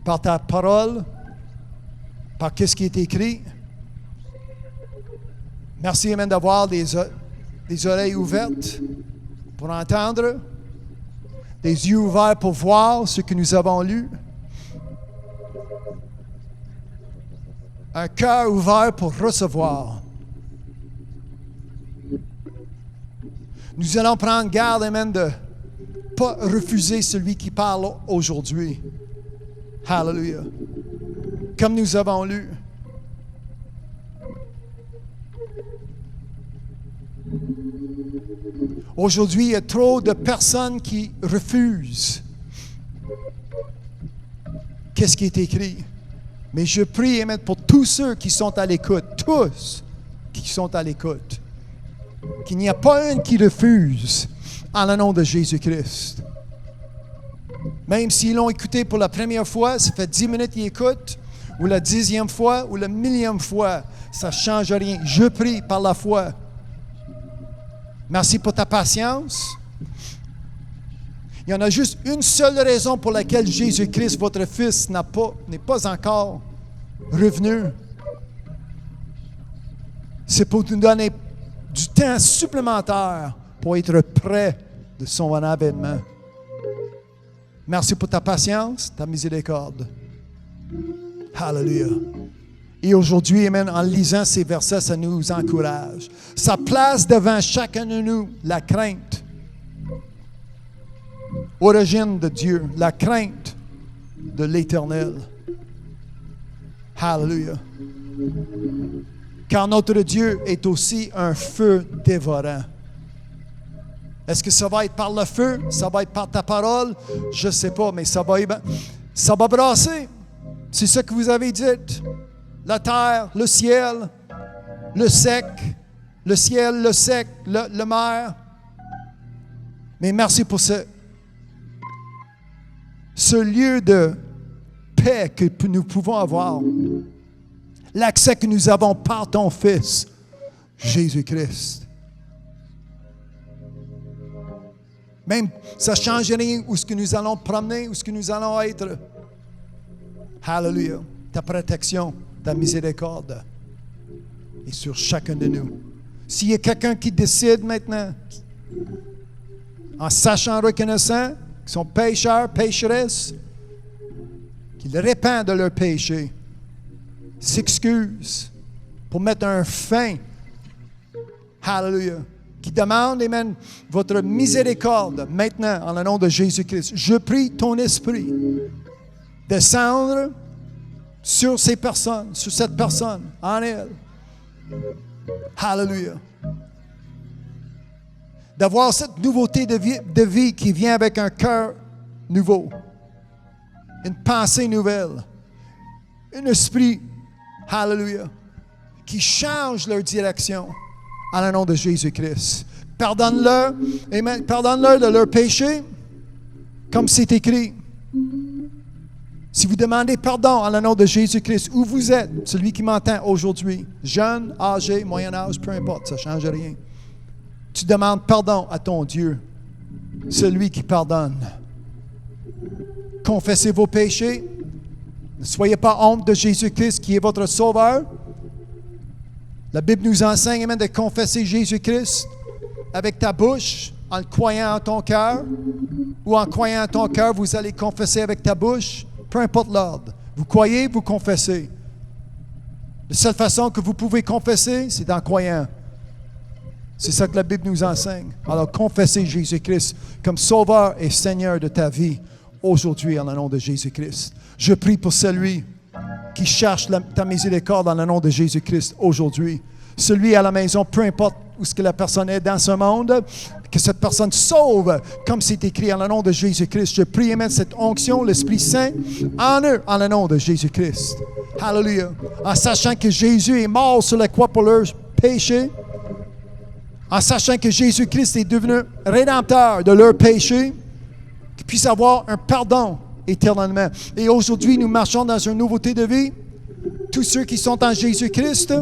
Par ta parole, par qu'est-ce qui est écrit. Merci, amen, d'avoir des oreilles ouvertes pour entendre, des yeux ouverts pour voir ce que nous avons lu, un cœur ouvert pour recevoir. Nous allons prendre garde, amen, de ne pas refuser celui qui parle aujourd'hui. Hallelujah. Comme nous avons lu. Aujourd'hui, il y a trop de personnes qui refusent. Qu'est-ce qui est écrit? Mais je prie, amen, pour tous ceux qui sont à l'écoute, tous qui sont à l'écoute, qu'il n'y a pas un qui refuse en le nom de Jésus-Christ. Même s'ils l'ont écouté pour la première fois, ça fait 10 minutes qu'ils écoutent, ou la 10e fois, ou la 1000e fois, ça ne change rien. Je prie par la foi. Merci pour ta patience. Il y en a juste une seule raison pour laquelle Jésus-Christ, votre Fils, n'est pas encore revenu. C'est pour nous donner du temps supplémentaire pour être prêt de son avènement. Merci pour ta patience, ta miséricorde. Hallelujah. Et aujourd'hui, amen, en lisant ces versets, ça nous encourage. Ça place devant chacun de nous la crainte. Origine de Dieu, la crainte de l'Éternel. Hallelujah. Car notre Dieu est aussi un feu dévorant. Est-ce que ça va être par le feu? Ça va être par ta parole? Je ne sais pas, mais ça va brasser. C'est ce que vous avez dit. La terre, le ciel, le sec, le ciel, le sec, le mer. Mais merci pour ce lieu de paix que nous pouvons avoir. L'accès que nous avons par ton Fils, Jésus-Christ. Même, ça ne change rien où ce que nous allons promener, où ce que nous allons être. Hallelujah. Ta protection, ta miséricorde est sur chacun de nous. S'il y a quelqu'un qui décide maintenant, en sachant, reconnaissant qu'ils sont pécheurs, pécheresses, qu'ils répandent de leurs péchés, s'excusent pour mettre un fin, hallelujah, qui demande, amen, votre miséricorde maintenant en le nom de Jésus-Christ. Je prie ton esprit descendre sur ces personnes, sur cette personne, en elle. Hallelujah. D'avoir cette nouveauté de vie qui vient avec un cœur nouveau, une pensée nouvelle, un esprit, hallelujah, qui change leur direction en le nom de Jésus-Christ. Pardonne-leur, amen, pardonne-leur de leurs péchés, comme c'est écrit. Si vous demandez pardon en le nom de Jésus-Christ, où vous êtes, celui qui m'entend aujourd'hui, jeune, âgé, moyen âge, peu importe, ça ne change rien. Tu demandes pardon à ton Dieu, celui qui pardonne. Confessez vos péchés. Ne soyez pas honte de Jésus-Christ qui est votre sauveur. La Bible nous enseigne, amen, de confesser Jésus-Christ avec ta bouche, en le croyant en ton cœur, ou en croyant en ton cœur, vous allez confesser avec ta bouche, peu importe l'ordre. Vous croyez, vous confessez. La seule façon que vous pouvez confesser, c'est en croyant. C'est ça que la Bible nous enseigne. Alors, confessez Jésus-Christ comme Sauveur et Seigneur de ta vie aujourd'hui en le nom de Jésus-Christ. Je prie pour celui qui cherche ta miséricorde en le nom de Jésus-Christ aujourd'hui. Celui à la maison, peu importe où ce que la personne est dans ce monde, que cette personne sauve, comme c'est écrit en le nom de Jésus-Christ. Je prie et mets cette onction, l'Esprit Saint, en eux, en le nom de Jésus-Christ. Hallelujah. En sachant que Jésus est mort sur la croix pour leurs péchés, en sachant que Jésus-Christ est devenu rédempteur de leurs péchés, qu'ils puissent avoir un pardon éternellement. Et aujourd'hui, nous marchons dans une nouveauté de vie. Tous ceux qui sont en Jésus-Christ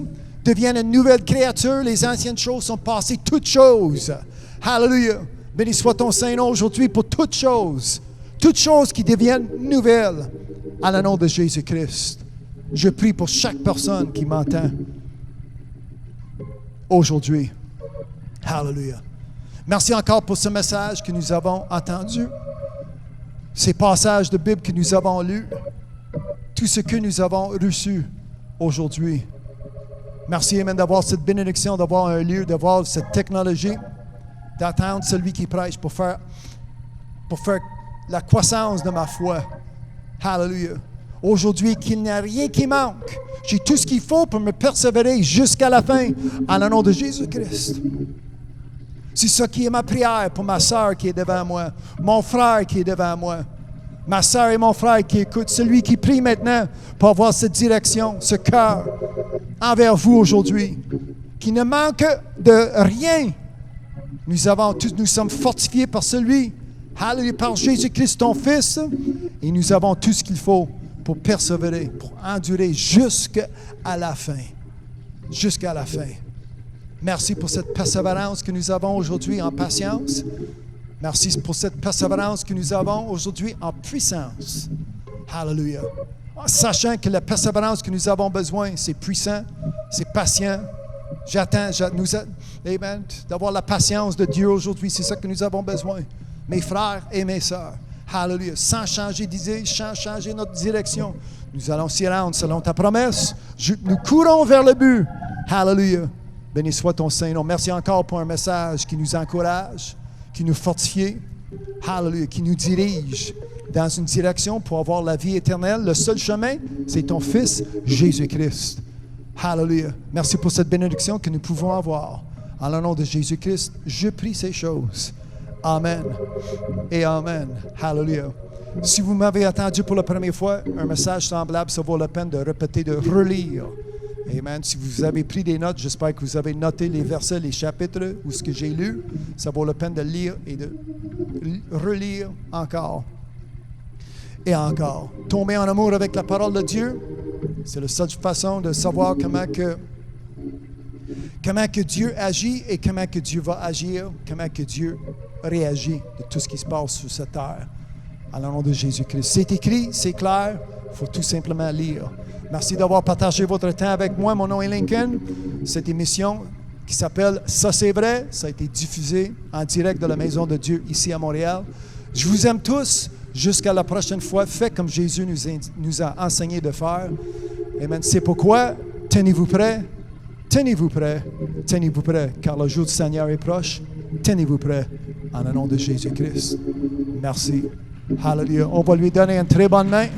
deviennent une nouvelle créature. Les anciennes choses sont passées, toutes choses. Hallelujah. Béni soit ton Saint-Nom aujourd'hui pour toutes choses. Toutes choses qui deviennent nouvelles en le nom de Jésus-Christ. Je prie pour chaque personne qui m'entend aujourd'hui. Hallelujah. Merci encore pour ce message que nous avons entendu. Ces passages de Bible que nous avons lus. Tout ce que nous avons reçu aujourd'hui. Merci, amen, d'avoir cette bénédiction, d'avoir un lieu, d'avoir cette technologie, d'attendre celui qui prêche pour faire la croissance de ma foi. Hallelujah. Aujourd'hui, qu'il n'y a rien qui manque. J'ai tout ce qu'il faut pour me persévérer jusqu'à la fin, en le nom de Jésus-Christ. C'est ça qui est ma prière pour ma soeur qui est devant moi, mon frère qui est devant moi. Ma sœur et mon frère qui écoutent, celui qui prie maintenant pour avoir cette direction, ce cœur envers vous aujourd'hui, qui ne manque de rien. Nous sommes fortifiés par celui, hallelujah, par Jésus-Christ, ton Fils, et nous avons tout ce qu'il faut pour persévérer, pour endurer jusqu'à la fin. Jusqu'à la fin. Merci pour cette persévérance que nous avons aujourd'hui en patience. Merci pour cette persévérance que nous avons aujourd'hui en puissance. Hallelujah. Sachant que la persévérance que nous avons besoin, c'est puissant, c'est patient. Amen, d'avoir la patience de Dieu aujourd'hui, c'est ça que nous avons besoin. Mes frères et mes sœurs. Hallelujah. Sans changer d'idée, sans changer notre direction. Nous allons s'y rendre selon ta promesse. Nous courons vers le but. Hallelujah. Béni soit ton Saint-Nom. Merci encore pour un message qui nous encourage, qui nous fortifie, hallelujah, qui nous dirige dans une direction pour avoir la vie éternelle. Le seul chemin, c'est ton Fils, Jésus-Christ. Hallelujah. Merci pour cette bénédiction que nous pouvons avoir. En le nom de Jésus-Christ, je prie ces choses. Amen et Amen. Hallelujah. Si vous m'avez entendu pour la première fois, un message semblable, ça vaut la peine de répéter, de relire. Amen. Si vous avez pris des notes, j'espère que vous avez noté les versets, les chapitres ou ce que j'ai lu. Ça vaut la peine de lire et de relire encore et encore. Tomber en amour avec la parole de Dieu, c'est la seule façon de savoir comment que Dieu agit et comment que Dieu va agir, comment que Dieu réagit de tout ce qui se passe sur cette terre. En le nom de Jésus-Christ. C'est écrit, c'est clair, il faut tout simplement lire. Merci d'avoir partagé votre temps avec moi. Mon nom est Lincoln. Cette émission qui s'appelle « Ça c'est vrai », ça a été diffusé en direct de la Maison de Dieu ici à Montréal. Je vous aime tous. Jusqu'à la prochaine fois, faites comme Jésus nous a enseigné de faire. Amen. C'est pourquoi, tenez-vous prêts, tenez-vous prêts, tenez-vous prêts, car le jour du Seigneur est proche. Tenez-vous prêts, en le nom de Jésus-Christ. Merci. Hallelujah. On va lui donner une très bonne main.